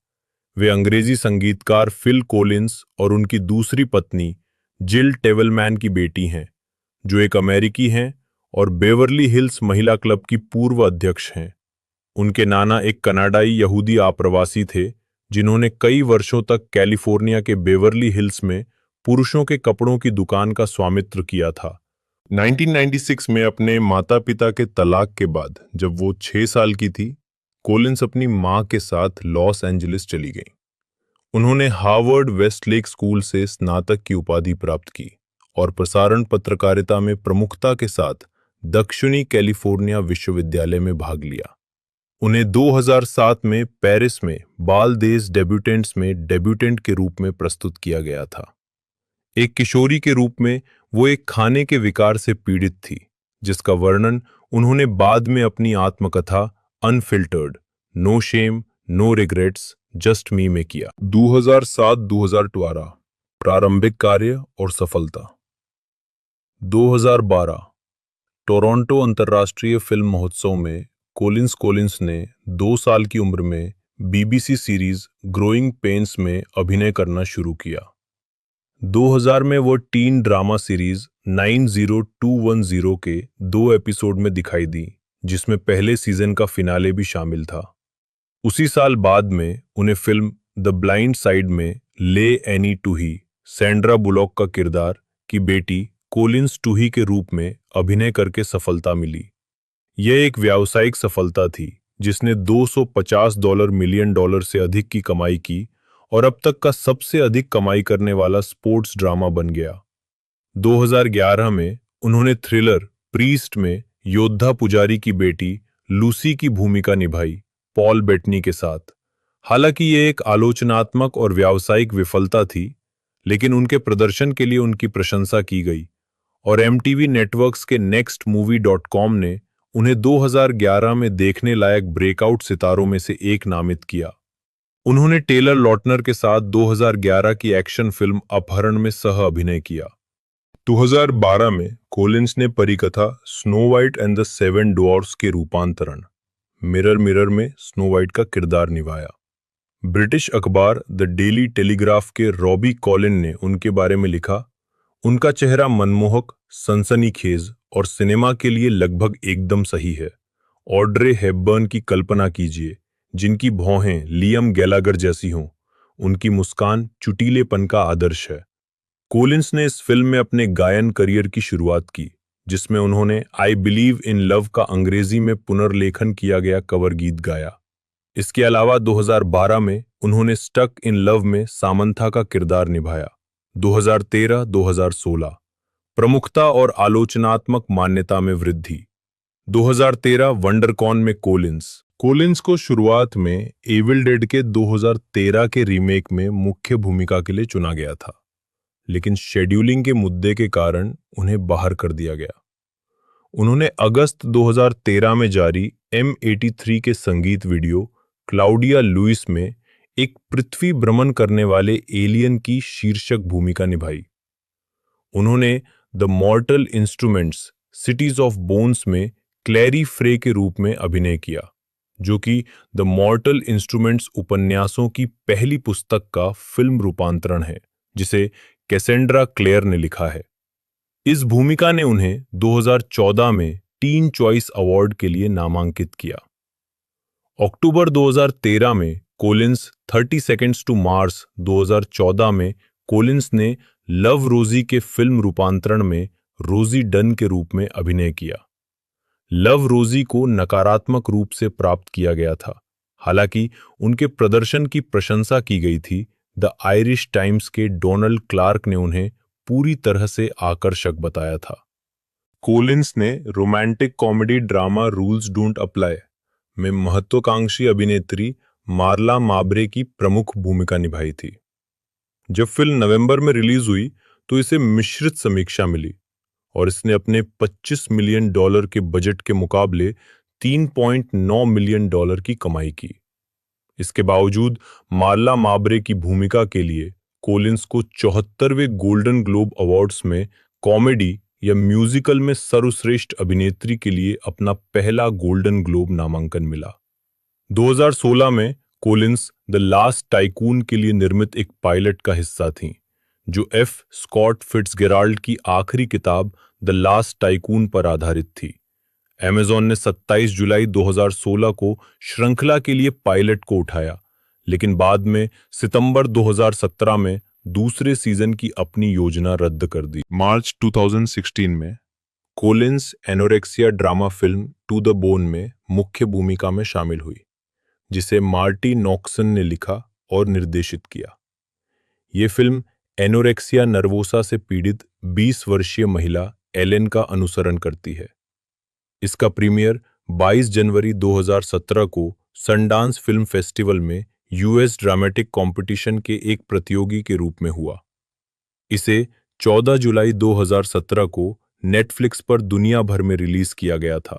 वे अंग्रेजी संगीतकार फिल कोलिंस और उनकी दूसरी पत्नी जिल टेवलमैन की बेटी हैं, जो एक अमेरिकी हैं और बेवरली हिल्स महिला क्लब की पूर्व अध्यक्ष हैं। उनके नाना एक कनाडाई यहूदी आप्रवासी थे, जिन्होंने कई वर्षों तक कैलिफोर्निया के बेवरली हिल्स में पुरुषों के कपड़ों की दुकान का स्वामित्व किया था। 1996 में अपने माता पिता के तलाक के बाद जब वो 6 साल की थी, कोलिंस अपनी मां के साथ लॉस एंजलिस चली गईं। उन्होंने हार्वर्ड वेस्टलेक स्कूल से स्नातक की उपाधि प्राप्त की और प्रसारण पत्रकारिता में प्रमुखता के साथ दक्षिणी कैलिफोर्निया विश्वविद्यालय में भाग लिया। उन्हें 2007 में पेरिस में बाल देश डेब्यूटेंट्स में डेब्यूटेंट के रूप में प्रस्तुत किया गया था। एक किशोरी के रूप में वो एक खाने के विकार से पीड़ित थी, जिसका वर्णन उन्होंने बाद में अपनी आत्मकथा unfiltered, no shame no regrets, just me में किया। 2007-2012 प्रारंभिक कार्य और सफलता। 2012 टोरंटो अंतर्राष्ट्रीय फिल्म महोत्सव में कोलिंस ने 2 साल की उम्र में बीबीसी सीरीज ग्रोइंग पेन्स में अभिनय करना शुरू किया। 2000 में वो टीन ड्रामा सीरीज 90210 के 2 एपिसोड में दिखाई दी, जिसमें पहले सीजन का फिनाले भी शामिल था। उसी साल बाद में उन्हें फिल्म द ब्लाइंड साइड में ले एनी टूही, सैंड्रा बुलॉक का किरदार की बेटी कोलिंस टूही के रूप में अभिनय करके सफलता मिली। यह एक व्यावसायिक सफलता थी जिसने $250 मिलियन से अधिक की कमाई की और अब तक का सबसे अधिक कमाई करने वाला स्पोर्ट्स ड्रामा बन गया। 2011 में उन्होंने थ्रिलर प्रीस्ट में योद्धा पुजारी की बेटी लूसी की भूमिका निभाई पॉल बेटनी के साथ। हालांकि ये एक आलोचनात्मक और व्यावसायिक विफलता थी, लेकिन उनके प्रदर्शन के लिए उनकी प्रशंसा की गई और MTV नेटवर्क्स के nextmovie.com ने उन्हें 2011 में देखने लायक ब्रेकआउट सितारों में से एक नामित किया। उन्होंने टेलर लॉटनर के साथ 2011 की एक्शन फिल्म अपहरण में सह अभिनय किया। 2012 में कोलिंस ने परिकथा Snow White and the 7 dwarfs के रूपांतरण मिरर मिरर में स्नो वाइट का किरदार निभाया। ब्रिटिश अखबार द डेली टेलीग्राफ के रॉबी कॉलिन ने उनके बारे में लिखा, उनका चेहरा मनमोहक, सनसनीखेज और सिनेमा के लिए लगभग एकदम सही है। ऑड्रे हेपबर्न की कल्पना कीजिए, जिनकी भौहें लियम गैलागर जैसी हों। उनकी मुस्कान चुटीलेपन का आदर्श है। कोलिंस ने इस फिल्म में अपने गायन करियर की शुरुआत की, जिसमें उन्होंने आई बिलीव इन लव का अंग्रेजी में पुनर्लेखन किया गया कवर गीत गाया। इसके अलावा 2012 में उन्होंने स्टक इन लव में सामंथा का किरदार निभाया। 2013-2016 प्रमुखता और आलोचनात्मक मान्यता में वृद्धि। 2013 वंडरकॉन में कोलिंस को शुरुआत में एविल डेड के 2013 के रीमेक में मुख्य भूमिका के लिए चुना गया था, लेकिन शेड्यूलिंग के मुद्दे के कारण उन्हें बाहर कर दिया गया। उन्होंने अगस्त 2013 में जारी M83 के संगीत वीडियो क्लाउडिया लुइस में एक पृथ्वी भ्रमण करने वाले एलियन की शीर्षक भूमिका निभाई। उन्होंने the मॉर्टल instruments cities of bones में क्लैरी फ्रे के रूप में अभिनय किया, जो कि द मॉर्टल इंस्ट्रूमेंट्स उपन्यासों की पहली पुस्तक का फिल्म रूपांतरण है, जिसे कैसेंड्रा क्लेयर ने लिखा है। इस भूमिका ने उन्हें 2014 में टीन चॉइस अवार्ड के लिए नामांकित किया। अक्टूबर 2013 में कोलिंस 30 सेकंड्स टू मार्स 2014 में कोलिंस ने लव रोजी के फिल्म रूपांतरण में रोजी डन के रूप में अभिनय किया। लव रोजी को नकारात्मक रूप से प्राप्त किया गया था, हालांकि उनके प्रदर्शन की प्रशंसा की गई थी। द आयरिश टाइम्स के डोनाल्ड क्लार्क ने उन्हें पूरी तरह से आकर्षक बताया था। कोलिंस ने romantic comedy drama rules don't apply में महत्वाकांक्षी अभिनेत्री मार्ला माब्रे की प्रमुख भूमिका निभाई थी। जब फिल्म नवंबर में रिलीज हुई तो इसे मिश्रित समीक्षा मिली और इसने अपने $25 मिलियन के बजट के मुकाबले $3.9 मिलियन की कमाई की। इसके बावजूद मार्ला माब्रे की भूमिका के लिए कोलिंस को 74वें गोल्डन ग्लोब अवार्ड्स में कॉमेडी या म्यूजिकल में सर्वश्रेष्ठ अभिनेत्री के लिए अपना पहला गोल्डन ग्लोब नामांकन मिला। 2016 में कोलिंस द लास्ट टाइकून के लिए निर्मित एक पायलट का हिस्सा थीं, जो एफ स्कॉट फिट्जगेराल्ड की आखिरी किताब द लास्ट टाइकून पर आधारित थी। अमेज़न ने 27 जुलाई 2016 को श्रृंखला के लिए पायलट को उठाया, लेकिन बाद में सितंबर 2017 में दूसरे सीजन की अपनी योजना रद्द कर दी। मार्च 2016 में Collins anorexia drama film To the Bone में मुख्य भूमिका में शामिल हुई, जिसे मार्टी नॉक्सन ने लिखा और निर्देशित किया। ये फिल्म एनोरेक्सिया नर्वोसा से पीड़ित 20 वर्षीय महिला एलेन का अनुसरण करती है। इसका प्रीमियर 22 जनवरी 2017 को सनडांस फिल्म फेस्टिवल में यूएस ड्रामेटिक कॉम्पिटिशन के एक प्रतियोगी के रूप में हुआ। इसे 14 जुलाई 2017 को नेटफ्लिक्स पर दुनिया भर में रिलीज किया गया था।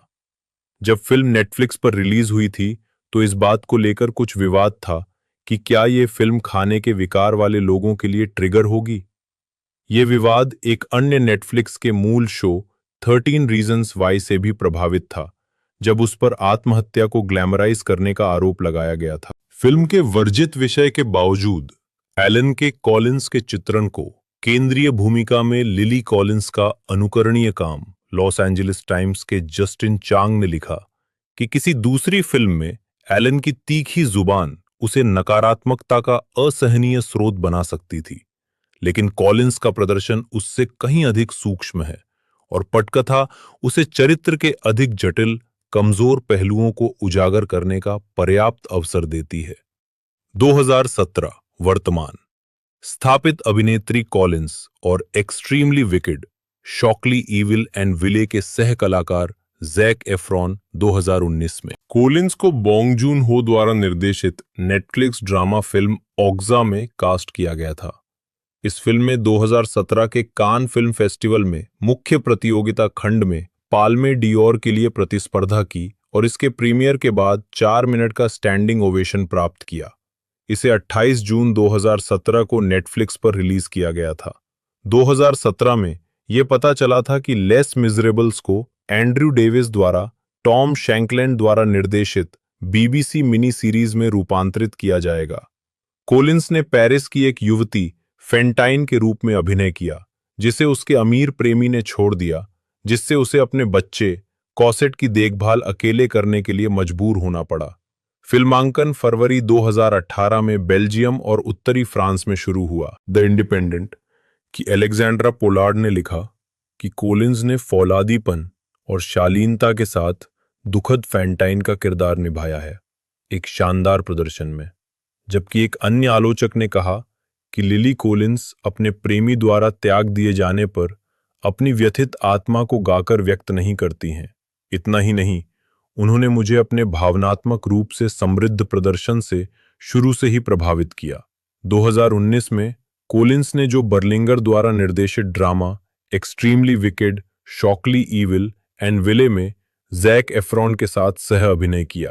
जब फिल्म नेटफ्लिक्स पर रिलीज हुई थी तो इस बात को लेकर कुछ विवाद था कि क्या ये फिल्म खाने के विकार वाले लोगों के लिए ट्रिगर होगी। ये विवाद एक अन्य नेटफ्लिक्स के मूल शो 13 रीजन्स वाई से भी प्रभावित था, जब उस पर आत्महत्या को ग्लैमराइज करने का आरोप लगाया गया था। फिल्म के वर्जित विषय के बावजूद एलन के कॉलिंस के चित्रण को केंद्रीय भूमिका में लिली कॉलिंस का अनुकरणीय काम लॉस एंजलिस टाइम्स के जस्टिन चांग ने लिखा कि किसी दूसरी फिल्म में एलन की तीखी जुबान उसे नकारात्मकता का असहनीय स्रोत बना सकती थी, लेकिन कॉलिंस का प्रदर्शन उससे कहीं अधिक सूक्ष्म है और पटकथा उसे चरित्र के अधिक जटिल, कमजोर पहलुओं को उजागर करने का पर्याप्त अवसर देती है। 2017 वर्तमान स्थापित अभिनेत्री कॉलिंस और extremely wicked, shockingly evil and vile के सह कलाकार जैक एफ्रॉन 2019 में। कोलिंस को बोंग जून हो द्वारा निर्देशित नेटफ्लिक्स ड्रामा फिल्म ऑक्जा में कास्ट किया गया था। इस फिल्म में 2017 के कान फिल्म फेस्टिवल में मुख्य प्रतियोगिता खंड में पाल्मे डियोर के लिए प्रतिस्पर्धा की और इसके प्रीमियर के बाद 4 मिनट का स्टैंडिंग ओवेशन प्राप्त किया। इसे 28 जून 2017 को नेटफ्लिक्स पर रिलीज किया गया था। 2017 में यह पता चला था कि लेस मिजरेबल्स को एंड्रयू डेविस द्वारा टॉम शैंकलैंड द्वारा निर्देशित बीबीसी मिनी सीरीज में रूपांतरित किया जाएगा। कोलिंस ने पेरिस की एक युवती फेंटाइन के रूप में अभिनय किया, जिसे उसके अमीर प्रेमी ने छोड़ दिया, जिससे उसे अपने बच्चे कॉसेट की देखभाल अकेले करने के लिए मजबूर होना पड़ा। फिल्मांकन फरवरी 2018 में बेल्जियम और उत्तरी फ्रांस में शुरू हुआ। द इंडिपेंडेंट की एलेक्जेंड्रा पोलार्ड ने लिखा कि कोलिंस ने फौलादीपन और शालीनता के साथ दुखद फेंटाइन का किरदार निभाया है, एक शानदार प्रदर्शन में। जबकि एक अन्य आलोचक ने कहा कि लिली कोलिंस अपने प्रेमी द्वारा त्याग दिए जाने पर अपनी व्यथित आत्मा को गाकर व्यक्त नहीं करती हैं। इतना ही नहीं, उन्होंने मुझे अपने भावनात्मक रूप से समृद्ध प्रदर्शन से शुरू से ही प्रभावित किया। 2019 में कोलिंस ने जो बर्लिंगर द्वारा निर्देशित drama extremely wicked, shockingly evil and vile में जैक एफ्रॉन के साथ सह अभिनय किया।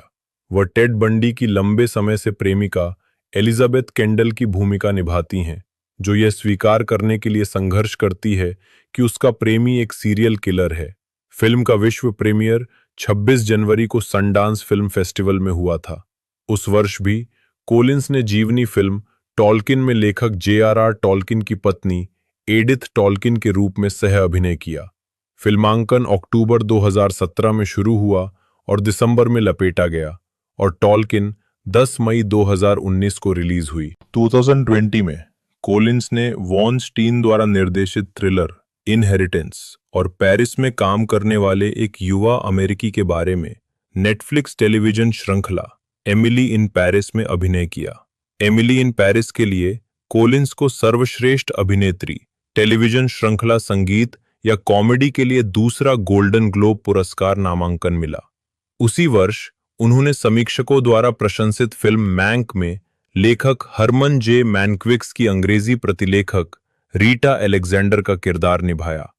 वह टेड बंडी की लंबे समय से प्रेमिका एलिजाबेथ केंडल की भूमिका निभाती हैं, जो यह स्वीकार करने के लिए संघर्ष करती है कि उसका प्रेमी एक सीरियल किलर है। फिल्म का विश्व प्रीमियर 26 जनवरी को सनडांस फिल्म फेस्टिवल में हुआ था। उस वर्ष भी कोलिंस ने जीवनी फिल्म टॉल्किन में लेखक J.R.R. टॉल्किन की पत्नी एडिथ टॉल्किन के रूप में सह अभिनय किया। फिल्मांकन अक्टूबर 2017 में शुरू हुआ और दिसंबर में लपेटा गया, और टॉल्किन 10 मई 2019 को रिलीज हुई। 2020 में कोलिंस ने वॉन स्टीन द्वारा निर्देशित थ्रिलर इनहेरिटेंस और पेरिस में काम करने वाले एक युवा अमेरिकी के बारे में नेटफ्लिक्स टेलीविजन श्रृंखला एमिली इन पेरिस में अभिनय किया। एमिली इन पेरिस के लिए कोलिंस को सर्वश्रेष्ठ अभिनेत्री, टेलीविजन श्रृंखला संगीत या कॉमेडी के लिए दूसरा गोल्डन ग्लोब पुरस्कार नामांकन मिला। उसी वर्ष उन्होंने समीक्षकों द्वारा प्रशंसित फिल्म मैंक में लेखक हरमन जे मैनक्विक्स की अंग्रेजी प्रतिलेखक रीटा एलेक्जेंडर का किरदार निभाया।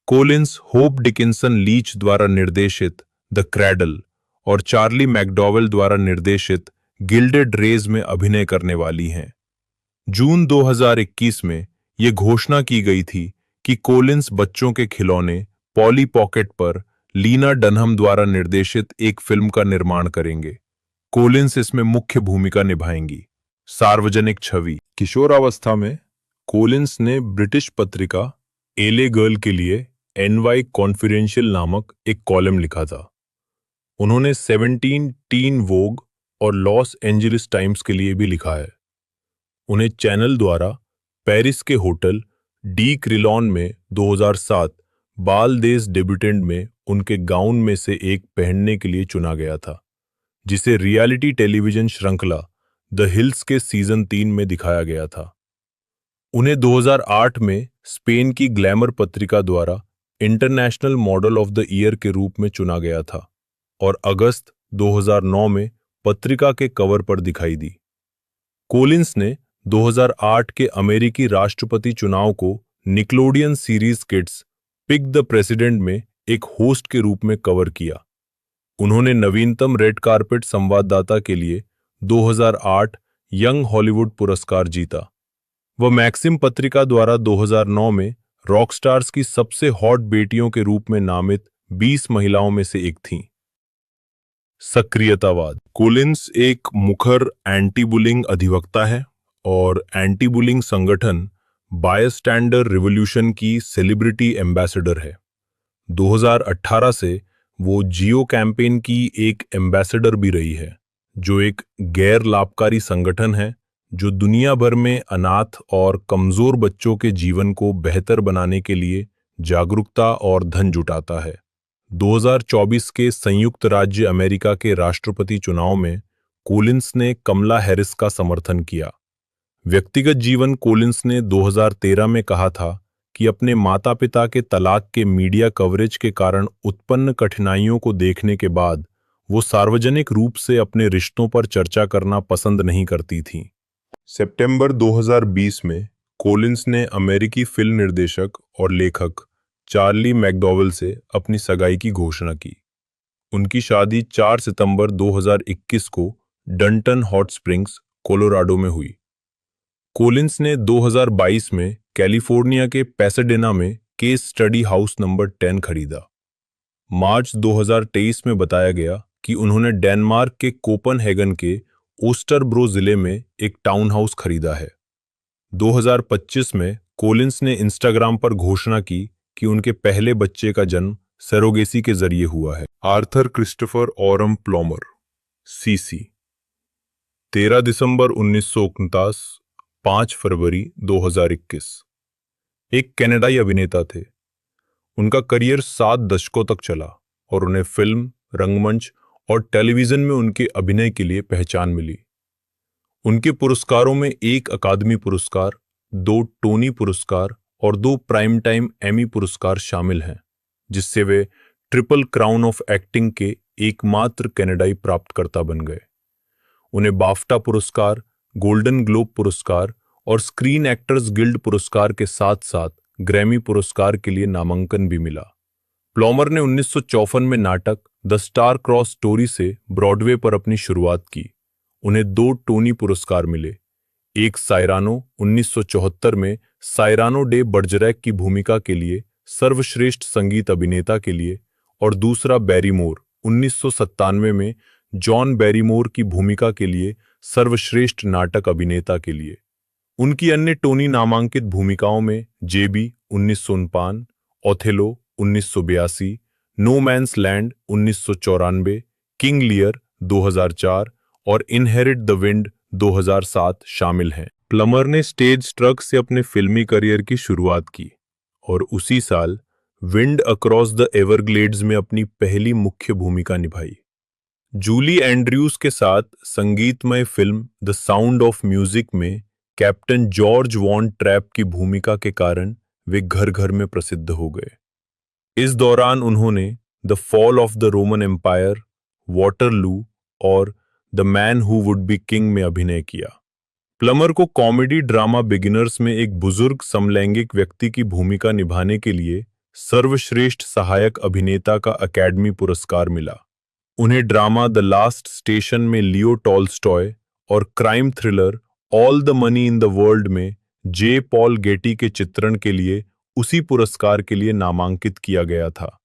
कोलिंस होप डिकिंसन लीच द्वारा निर्देशित द क्रैडल और चार्ली मैकडॉवेल द्वारा निर्देशित गिल्डेड रेज में अभिनय करने वाली हैं। जून 2021 में यह घोषणा की गई थी कि कोलिंस बच्चों के खिलौने पॉली पॉकेट पर लीना डनहम द्वारा निर्देशित एक फिल्म का निर्माण करेंगे। कोलिंस इसमें मुख्य भूमिका निभाएंगी। सार्वजनिक छवि। किशोरावस्था में कोलिंस ने ब्रिटिश पत्रिका एले गर्ल के लिए NY कॉन्फिडेंशियल नामक एक कॉलम लिखा था। उन्होंने 17 टीन वोग और लॉस एंजलिस टाइम्स के लिए भी लिखा है। उन्हें चैनल द्वारा पेरिस के होटल डी क्रिलॉन में 2007 बाल देश डेब्यूटेंट में उनके गाउन में से एक पहनने के लिए चुना गया था, जिसे रियलिटी टेलीविजन श्रृंखला द हिल्स के सीजन 3 में दिखाया गया था। उन्हें 2008 में स्पेन की ग्लैमर पत्रिका द्वारा international model of the year के रूप में चुना गया था और अगस्त 2009 में पत्रिका के कवर पर दिखाई दी। कोलिंस ने 2008 के अमेरिकी राष्ट्रपति चुनाव को Nickelodeon series Kids Pick the President में एक होस्ट के रूप में कवर किया। उन्होंने नवीनतम रेड कार्पेट संवाददाता के लिए 2008 यंग हॉलीवुड पुरस्कार जीता। वह मैक्सिम पत्रिका द्वारा 2009 में रॉकस्टार्स की सबसे हॉट बेटियों के रूप में नामित 20 महिलाओं में से एक थीं। सक्रियतावाद। कोलिंस एक मुखर एंटी बुलिंग अधिवक्ता है और एंटी बुलिंग संगठन बायस्टैंडर रिवॉल्यूशन की सेलिब्रिटी एम्बेसडर है। 2018 से वो जियो कैंपेन की एक एम्बेसडर भी रही है, जो एक गैर लाभकारी संगठन है जो दुनिया भर में अनाथ और कमजोर बच्चों के जीवन को बेहतर बनाने के लिए जागरूकता और धन जुटाता है। 2024 के संयुक्त राज्य अमेरिका के राष्ट्रपति चुनाव में कोलिंस ने कमला हैरिस का समर्थन किया। व्यक्तिगत जीवन। कोलिंस ने 2013 में कहा था कि अपने माता-पिता के तलाक के मीडिया कवरेज के कारण उत्पन्न कठिनाइयों को देखने के बाद वो सार्वजनिक रूप से अपने रिश्तों पर चर्चा करना पसंद नहीं करती थीं। सितंबर 2020 में कोलिंस ने अमेरिकी फिल्म निर्देशक और लेखक चार्ली मैकडॉवेल से अपनी सगाई की घोषणा की। उनकी शादी 4 सितंबर 2021 को डंटन हॉट स्प्रिंग्स, कोलोराडो में हुई। कोलिंस ने 2022 में कैलिफोर्निया के पैसाडेना में केस स्टडी हाउस नंबर 10 खरीदा। मार्च 2023 में बताया गया कि उन्होंने डेनमार्क के कोपनहेगन के ओस्टरब्रो जिले में एक टाउन हाउस खरीदा है। 2025 में कोलिंस ने इंस्टाग्राम पर घोषणा की कि उनके पहले बच्चे का जन्म सरोगेसी के जरिए हुआ है। आर्थर क्रिस्टोफर ऑरम प्लॉमर, सीसी, 13 दिसंबर 1949, 5 फरवरी 2021। एक कनाडाई अभिनेता थे। उनका करियर 7 दशकों तक चला और उन्हें फिल्म, रंगमंच और टेलीविजन में उनके अभिनय के लिए पहचान मिली। उनके पुरस्कारों में 1 अकादमी पुरस्कार, 2 टोनी पुरस्कार और 2 प्राइम टाइम एमी पुरस्कार शामिल हैं, जिससे वे ट्रिपल क्राउन ऑफ एक्टिंग के एकमात्र कनाडाई प्राप्तकर्ता बन गए। उन्हें बाफ्टा पुरस्कार, गोल्डन ग्लोब पुरस्कार और स्क्रीन एक्टर्स गिल्ड पुरस्कार के साथ साथ ग्रैमी पुरस्कार के लिए नामांकन भी मिला। प्लॉमर ने 1954 में नाटक द स्टार क्रॉस स्टोरी से ब्रॉडवे पर अपनी शुरुआत की। उन्हें 2 टोनी पुरस्कार मिले, एक सायरानो 1974 में सायरानो डे बर्जरैक की भूमिका के लिए सर्वश्रेष्ठ संगीत अभिनेता के लिए और दूसरा बैरीमोर 1997 में जॉन बैरीमोर की भूमिका के लिए सर्वश्रेष्ठ नाटक अभिनेता के लिए। उनकी अन्य टोनी नामांकित भूमिकाओं में JB 1949, Othello 1982, No Man's Land 1994, King Lear 2004 और इनहेरिट द विंड 2007 शामिल हैं। प्लमर ने स्टेज स्ट्रक से अपने फिल्मी करियर की शुरुआत की और उसी साल विंड अक्रॉस द एवरग्लेड्स में अपनी पहली मुख्य भूमिका निभाई। जूली एंड्रयूज के साथ संगीतमय film the sound of music में कैप्टन जॉर्ज वॉन ट्रैप की भूमिका के कारण वे घर घर में प्रसिद्ध हो गए। इस दौरान उन्होंने the fall of the Roman empire, Waterloo और the man who would be king में अभिनय किया। प्लमर को कॉमेडी ड्रामा बिगिनर्स में एक बुजुर्ग समलैंगिक व्यक्ति की भूमिका निभाने के लिए सर्वश्रेष्ठ सहायक अभिनेता का अकेडमी पुरस्कार मिला। उन्हें ड्रामा द लास्ट स्टेशन में लियो टॉल्स्टॉय और crime thriller all the money in the world में जे पॉल गेटी के चित्रण के लिए उसी पुरस्कार के लिए नामांकित किया गया था।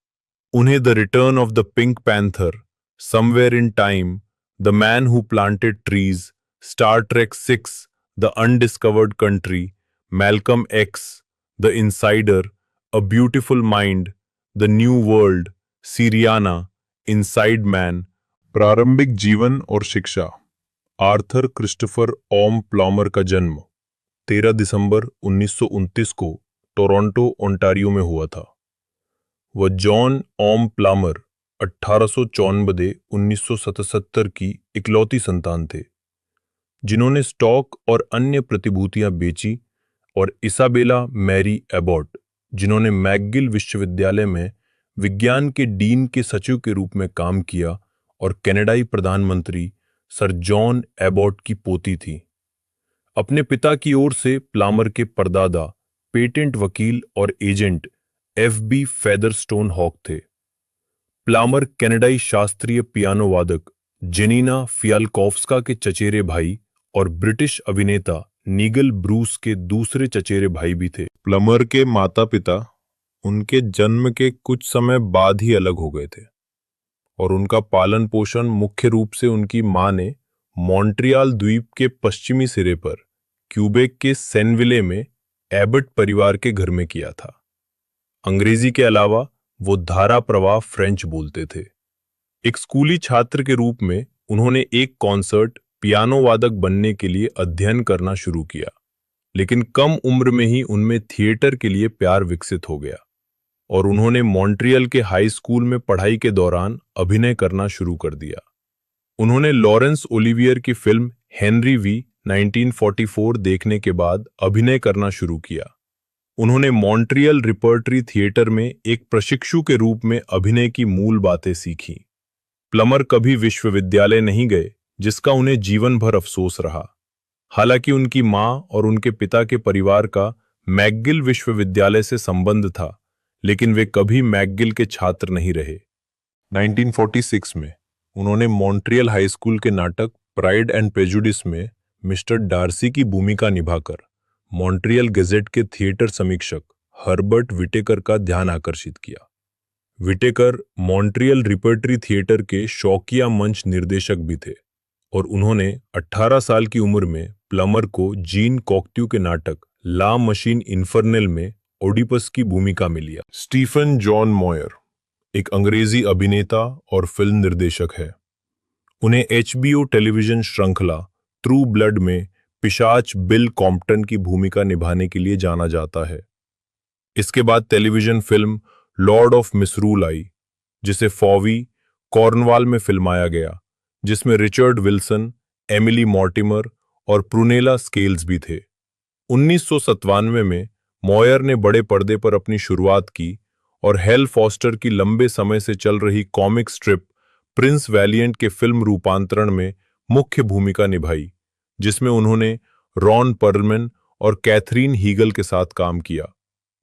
उन्हें the return of the Pink Panther, somewhere in time, the man who planted trees, Star Trek 6, the undiscovered country, Malcolm X, the insider, a beautiful mind, the new world, Syriana, inside man, प्रारंभिक जीवन और शिक्षा। आर्थर क्रिस्टोफर ओम प्लॉमर का जन्म 13 दिसंबर 1929 को टोरंटो, ओंटारियो में हुआ था। वह जॉन ओम प्लॉमर 1894-1977 की इकलौती संतान थे, जिन्होंने स्टॉक और अन्य प्रतिभूतियां बेची, और इसाबेला मैरी एबॉट, जिन्होंने मैकगिल विश्वविद्यालय में विज्ञान के डीन के सचिव के रूप में काम किया और कनाडाई प्रधानमंत्री सर जॉन एबॉट की पोती थी। अपने पिता की ओर से प्लॉमर के परदादा पेटेंट वकील और एजेंट एफ.बी. फेदरस्टोन हॉक थे। प्लॉमर कनाडाई शास्त्रीय पियानो वादक जेनिना फियाल्कोव्स्का के चचेरे भाई और ब्रिटिश अभिनेता नीगल ब्रूस के दूसरे चचेरे भाई भी थे। प्लमर के माता पिता उनके जन्म के कुछ समय बाद ही अलग हो गए थे और उनका पालन पोषण मुख्य रूप से उनकी मां ने मॉन्ट्रियल द्वीप के पश्चिमी सिरे पर क्यूबेक के सेनविले में एबट परिवार के घर में किया था। अंग्रेजी के अलावा वो धारा प्रवाह फ्रेंच बोलते थे। एक स्कूली छात्र के रूप में उन्होंने एक कॉन्सर्ट पियानो वादक बनने के लिए अध्ययन करना शुरू किया, लेकिन कम उम्र में ही उनमें थिएटर के लिए प्यार विकसित हो गया और उन्होंने मॉन्ट्रियल के हाई स्कूल में पढ़ाई के दौरान अभिनय करना शुरू कर दिया। उन्होंने लॉरेंस ओलिवियर की फिल्म हेनरी वी 1944 देखने के बाद अभिनय करना शुरू किया। उन्होंने मॉन्ट्रियल रिपर्टरी थिएटर में एक प्रशिक्षु के रूप में अभिनय की मूल बातें सीखीं। प्लमर कभी विश्वविद्यालय नहीं गए, जिसका उन्हें जीवन भर अफसोस रहा। हालांकि उनकी मां और उनके पिता के परिवार का मैकगिल विश्वविद्यालय से संबंध था, लेकिन वे कभी मैकगिल के छात्र नहीं रहे। 1946 में उन्होंने मॉन्ट्रियल हाई स्कूल के नाटक प्राइड एंड प्रेजुडिस में मिस्टर डार्सी की भूमिका निभाकर मॉन्ट्रियल गैजेट के थिएटर समीक्षक हर्बर्ट विटेकर का ध्यान आकर्षित किया। विटेकर मॉन्ट्रियल रिपर्टरी थिएटर के शौकिया मंच निर्देशक भी थे और उन्होंने 18 साल की उम्र में प्लमर को जीन कॉकट्यू के नाटक ला मशीन इन्फर्नेल में ओडिपस की भूमिका में लिया। स्टीफन जॉन मॉयर एक अंग्रेजी अभिनेता और फिल्म निर्देशक है। उन्हें HBO टेलीविजन श्रृंखला ट्रू ब्लड में पिशाच बिल कॉम्प्टन की भूमिका निभाने के लिए जाना जाता है। इसके बाद television film lord of misrule आई, जिसे फॉवी कॉर्नवाल में फिल्माया गया, जिसमें रिचर्ड विल्सन, एमिली मॉर्टिमर और प्रूनेला स्केल्स भी थे। 1997 में मॉयर ने बड़े पर्दे पर अपनी शुरुआत की और हेल फॉस्टर की लंबे समय से चल रही कॉमिक स्ट्रिप प्रिंस वैलियंट के फिल्म रूपांतरण में मुख्य भूमिका निभाई, जिसमें उन्होंने रॉन पर्लमैन और कैथरीन हीगल के साथ काम किया।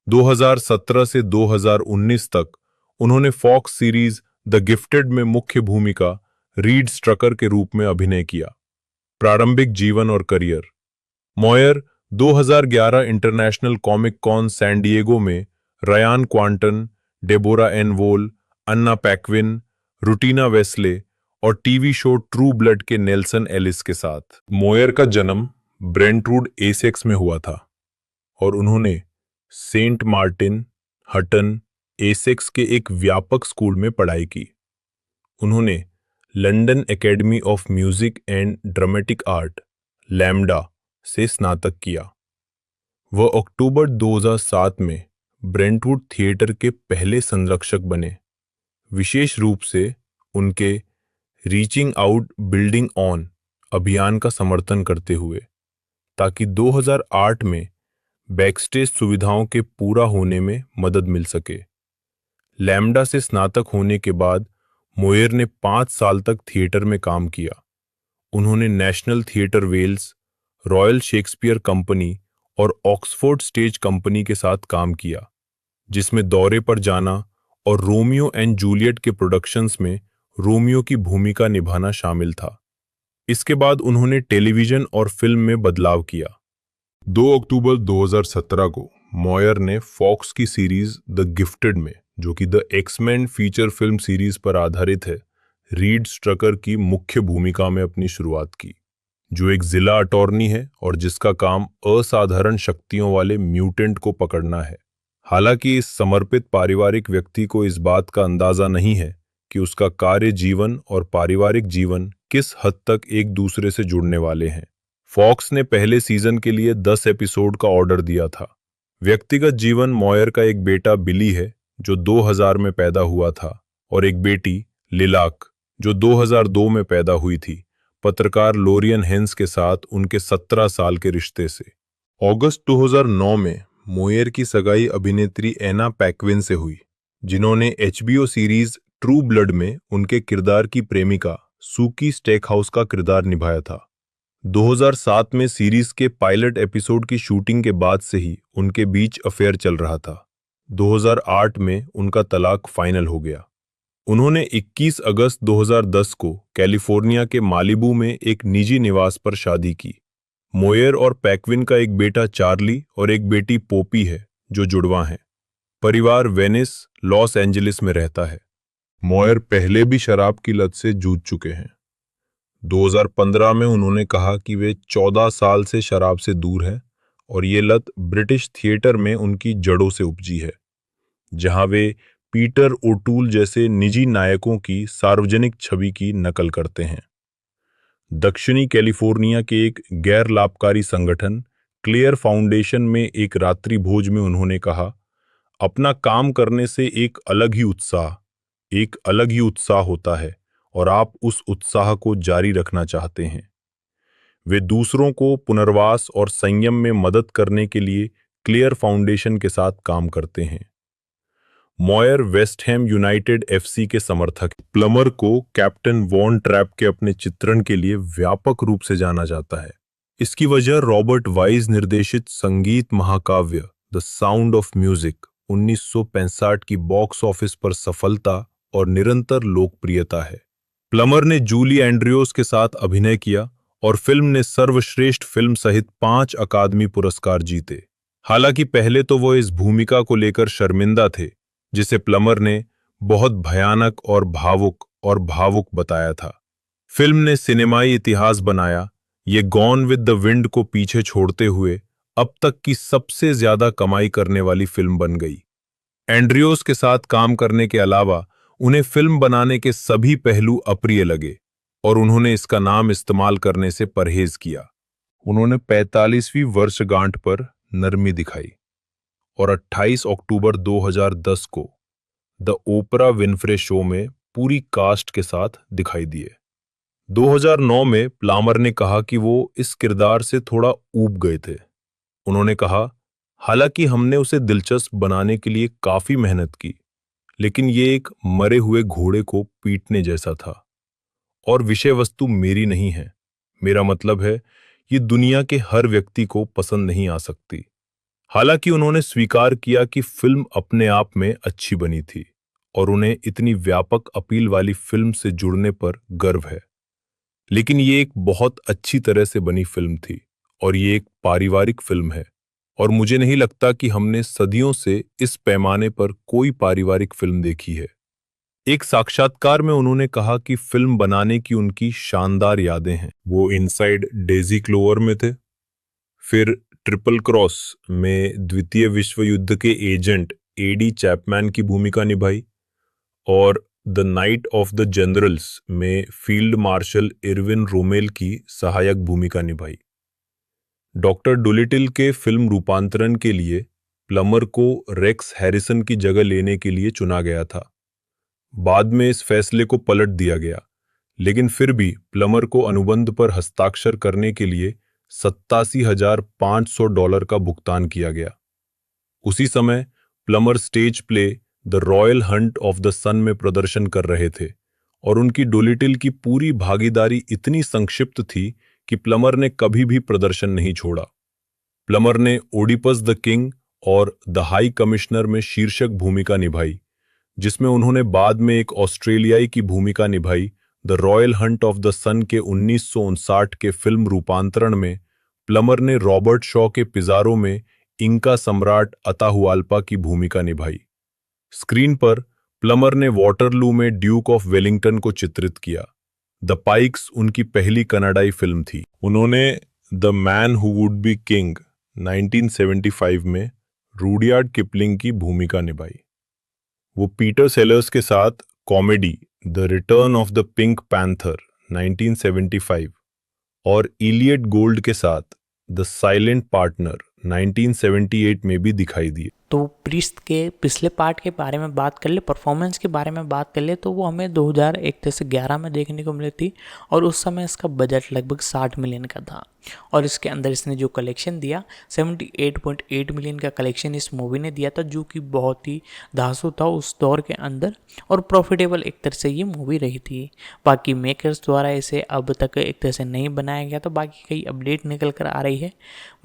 2017 से 2019 तक उन्होंने फॉक्स सीरीज द गिफ्टेड में मुख्य भूमिका रीड स्ट्रकर के रूप में अभिनय किया। प्रारंभिक जीवन और career. Moyer 2011 International Comic Con San Diego में Ryan Kwanten, Deborah Ann Woll, Anna Paquin, Rutina Wesley और टीवी शो ट्रू ब्लड के नेल्सन एलिस के साथ। मॉयर का जन्म ब्रेंटवुड एसेक्स में हुआ था और उन्होंने सेंट मार्टिन, हटन, एसेक्स के एक व्यापक स्कूल में पढ़ाई की। उन्होंने London academy of music and dramatic art lambda से स्नातक किया। वह अक्टूबर 2007 में ब्रेंटवुड थिएटर के पहले संरक्षक बने, विशेष रूप से उनके रीचिंग आउट बिल्डिंग ऑन अभियान का समर्थन करते हुए, ताकि 2008 में बैकस्टेज सुविधाओं के पूरा होने में मदद मिल सके। लैम्डा से स्नातक होने के बाद मोयर ने 5 साल तक थिएटर में काम किया। उन्होंने National Theatre Wales, Royal Shakespeare Company और ऑक्सफोर्ड स्टेज कंपनी के साथ काम किया, जिसमें दौरे पर जाना और रोमियो एंड जूलियट के प्रोडक्शंस में रोमियो की भूमिका निभाना शामिल था। इसके बाद उन्होंने टेलीविजन और फिल्म में बदलाव किया। 2 अक्टूबर 2017 को मॉयर ने फॉक्स की सीरीज द गिफ्टेड में, जो कि The X Men feature film series पर आधारित है, रीड स्ट्रकर की मुख्य भूमिका में अपनी शुरुआत की, जो एक जिला अटॉर्नी है और जिसका काम असाधारण शक्तियों वाले म्यूटेंट को पकड़ना है। हालांकि इस समर्पित पारिवारिक व्यक्ति को इस बात का अंदाजा नहीं है कि उसका कार्य जीवन और पारिवारिक जीवन किस हद तक एक दूसरे से जुड़ने वाले हैं। फॉक्स ने पहले सीजन के लिए 10 एपिसोड का ऑर्डर दिया था। व्यक्तिगत जीवन मॉयर का एक बेटा बिली है जो 2000 में पैदा हुआ था और एक बेटी लिलाक जो 2002 में पैदा हुई थी, पत्रकार लोरियन हेंस के साथ उनके 17 साल के रिश्ते से। अगस्त 2009 में मोयर की सगाई अभिनेत्री एना पैक्विन से हुई, जिन्होंने एचबीओ सीरीज ट्रू ब्लड में उनके किरदार की प्रेमिका सूकी स्टेकहाउस का किरदार निभाया था। 2007 में सीरीज के पायलट एपिसोड की शूटिंग के बाद से ही उनके बीच अफेयर चल रहा था। 2008 में उनका तलाक फाइनल हो गया। उन्होंने 21 अगस्त 2010 को कैलिफोर्निया के मालिबू में एक निजी निवास पर शादी की। मोयर और पैक्विन का एक बेटा चार्ली और एक बेटी पोपी है, जो जुड़वा हैं। परिवार वेनिस, लॉस एंजलिस में रहता है। मोयर पहले भी शराब की लत से जूझ चुके हैं। 2015 में उन्होंने कहा कि वे 14 साल से शराब से दूर हैं और ये लत ब्रिटिश थिएटर में उनकी जड़ों से उपजी है, जहां वे पीटर ओटूल जैसे निजी नायकों की सार्वजनिक छवि की नकल करते हैं। दक्षिणी कैलिफोर्निया के एक गैर लाभकारी संगठन क्लियर फाउंडेशन में एक रात्रि भोज में उन्होंने कहा, अपना काम करने से एक अलग ही उत्साह होता है और आप उस उत्साह को जारी रखना चाहते हैं। वे दूसरों को पुनर्वास और संयम में मदद करने के लिए क्लियर फाउंडेशन के साथ काम करते हैं। Moire West Ham United FC के समर्थक। प्लमर को कैप्टन वॉन ट्रैप के अपने चित्रण के लिए व्यापक रूप से जाना जाता है। इसकी वजह रॉबर्ट वाइज निर्देशित संगीत महाकाव्य द साउंड ऑफ म्यूजिक 1965 की बॉक्स ऑफिस पर सफलता और निरंतर लोकप्रियता है। प्लमर ने जूली एंड्रियोस के साथ अभिनय किया और फिल्म ने सर्वश्रेष्ठ फिल्म सहित 5 अकादमी पुरस्कार जीते। हालांकि पहले तो वो इस भूमिका को लेकर शर्मिंदा थे, जिसे प्लमर ने बहुत भयानक और भावुक बताया था। फिल्म ने सिनेमाई इतिहास बनाया। ये गॉन विद द विंड को पीछे छोड़ते हुए अब तक की सबसे ज्यादा कमाई करने वाली फिल्म बन गई। एंड्रियोस के साथ काम करने के अलावा उन्हें फिल्म बनाने के सभी पहलू अप्रिय लगे और उन्होंने इसका नाम इस्तेमाल करने से परहेज किया। उन्होंने 45वीं वर्षगांठ पर नरमी दिखाई और 28 अक्टूबर 2010 को द ओपरा विनफ्रे शो में पूरी कास्ट के साथ दिखाई दिए। 2009 में प्लामर ने कहा कि वो इस किरदार से थोड़ा ऊब गए थे। उन्होंने कहा, हालांकि हमने उसे दिलचस्प बनाने के लिए काफी मेहनत की, लेकिन ये एक मरे हुए घोड़े को पीटने जैसा था और विषय वस्तु मेरी नहीं है। मेरा मतलब है, ये दुनिया के हर व्यक्ति को पसंद नहीं आ सकती। हालांकि उन्होंने स्वीकार किया कि फिल्म अपने आप में अच्छी बनी थी और उन्हें इतनी व्यापक अपील वाली फिल्म से जुड़ने पर गर्व है। लेकिन ये एक बहुत अच्छी तरह से बनी फिल्म थी और ये एक पारिवारिक फिल्म है और मुझे नहीं लगता कि हमने सदियों से इस पैमाने पर कोई पारिवारिक फिल्म देखी है। एक साक्षात्कार में उन्होंने कहा कि फिल्म बनाने की उनकी शानदार यादें हैं। वो इनसाइड डेजी क्लोवर में थे, फिर ट्रिपल क्रॉस में द्वितीय विश्व युद्ध के एजेंट एडी चैपमैन की भूमिका निभाई और the night of the generals में फील्ड मार्शल इरविन रोमेल की सहायक भूमिका निभाई। डॉक्टर डुलिटिल के फिल्म रूपांतरण के लिए प्लमर को रेक्स हैरिसन की जगह लेने के लिए चुना गया था। बाद में इस फैसले को पलट दिया गया, लेकिन फिर भी प्लमर को अनुबंध पर हस्ताक्षर करने के लिए $87,500 का भुगतान किया गया। उसी समय Plummer stage play the royal hunt of the sun में प्रदर्शन कर रहे थे और उनकी डोलिटिल की पूरी भागीदारी इतनी संक्षिप्त थी कि प्लमर ने कभी भी प्रदर्शन नहीं छोड़ा। प्लमर ने ओडिपस द किंग और द हाई कमिश्नर में शीर्षक भूमिका निभाई, जिसमें उन्होंने बाद में एक ऑस्ट्रेलियाई की भूमिका निभाई। The royal hunt of the sun के 1959 के फिल्म रूपांतरण में प्लमर ने रॉबर्ट शॉ के पिज़ारो में इंका सम्राट अताहुआल्पा की भूमिका निभाई। स्क्रीन पर प्लमर ने वॉटरलू में ड्यूक ऑफ वेलिंगटन को चित्रित किया। द पाइक्स उनकी पहली कनाडाई फिल्म थी। उन्होंने the man who would be king 1975 में रूडयार्ड किपलिंग की भूमिका निभाई। वो पीटर सेलर्स के साथ comedy the return of the Pink panther 1975 और इलियट गोल्ड के साथ द साइलेंट पार्टनर 1978 में भी दिखाई दिए। तो प्रीस्ट के पिछले पार्ट के बारे में बात कर ले, परफॉर्मेंस के बारे में बात कर ले, तो वो हमें 2001 से 11 में देखने को मिली थी और उस समय इसका बजट लगभग 60 मिलियन का था और इसके अंदर इसने जो कलेक्शन दिया 78.8 मिलियन का कलेक्शन इस मूवी ने दिया था, जो कि बहुत ही धांसू था उस दौर के अंदर और प्रॉफिटेबल एक तरह से ये मूवी रही थी। बाकी मेकर्स द्वारा इसे अब तक एक तरह से नहीं बनाया गया, तो बाकी कई अपडेट निकल कर आ रही है।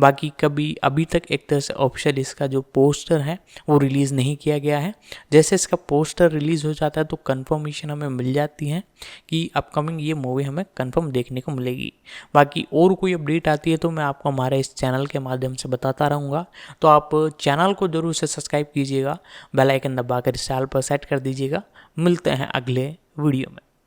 बाकी कभी अभी तक एक तरह से ऑफिशियल इसका जो पोस्टर है वो रिलीज़ नहीं किया गया है। जैसे इसका पोस्टर रिलीज़ हो जाता है तो कंफर्मेशन हमें मिल जाती है कि अपकमिंग ये मूवी हमें कंफर्म देखने को मिलेगी। बाकी और कोई अपडेट आती है तो मैं आपको हमारे इस चैनल के माध्यम से बताता रहूँगा, तो आप चैनल को ज़रूर से सब्सक्राइब कीजिएगा, बेल आइकन दबाकर इस साल पर सेट कर दीजिएगा। मिलते हैं अगले वीडियो में।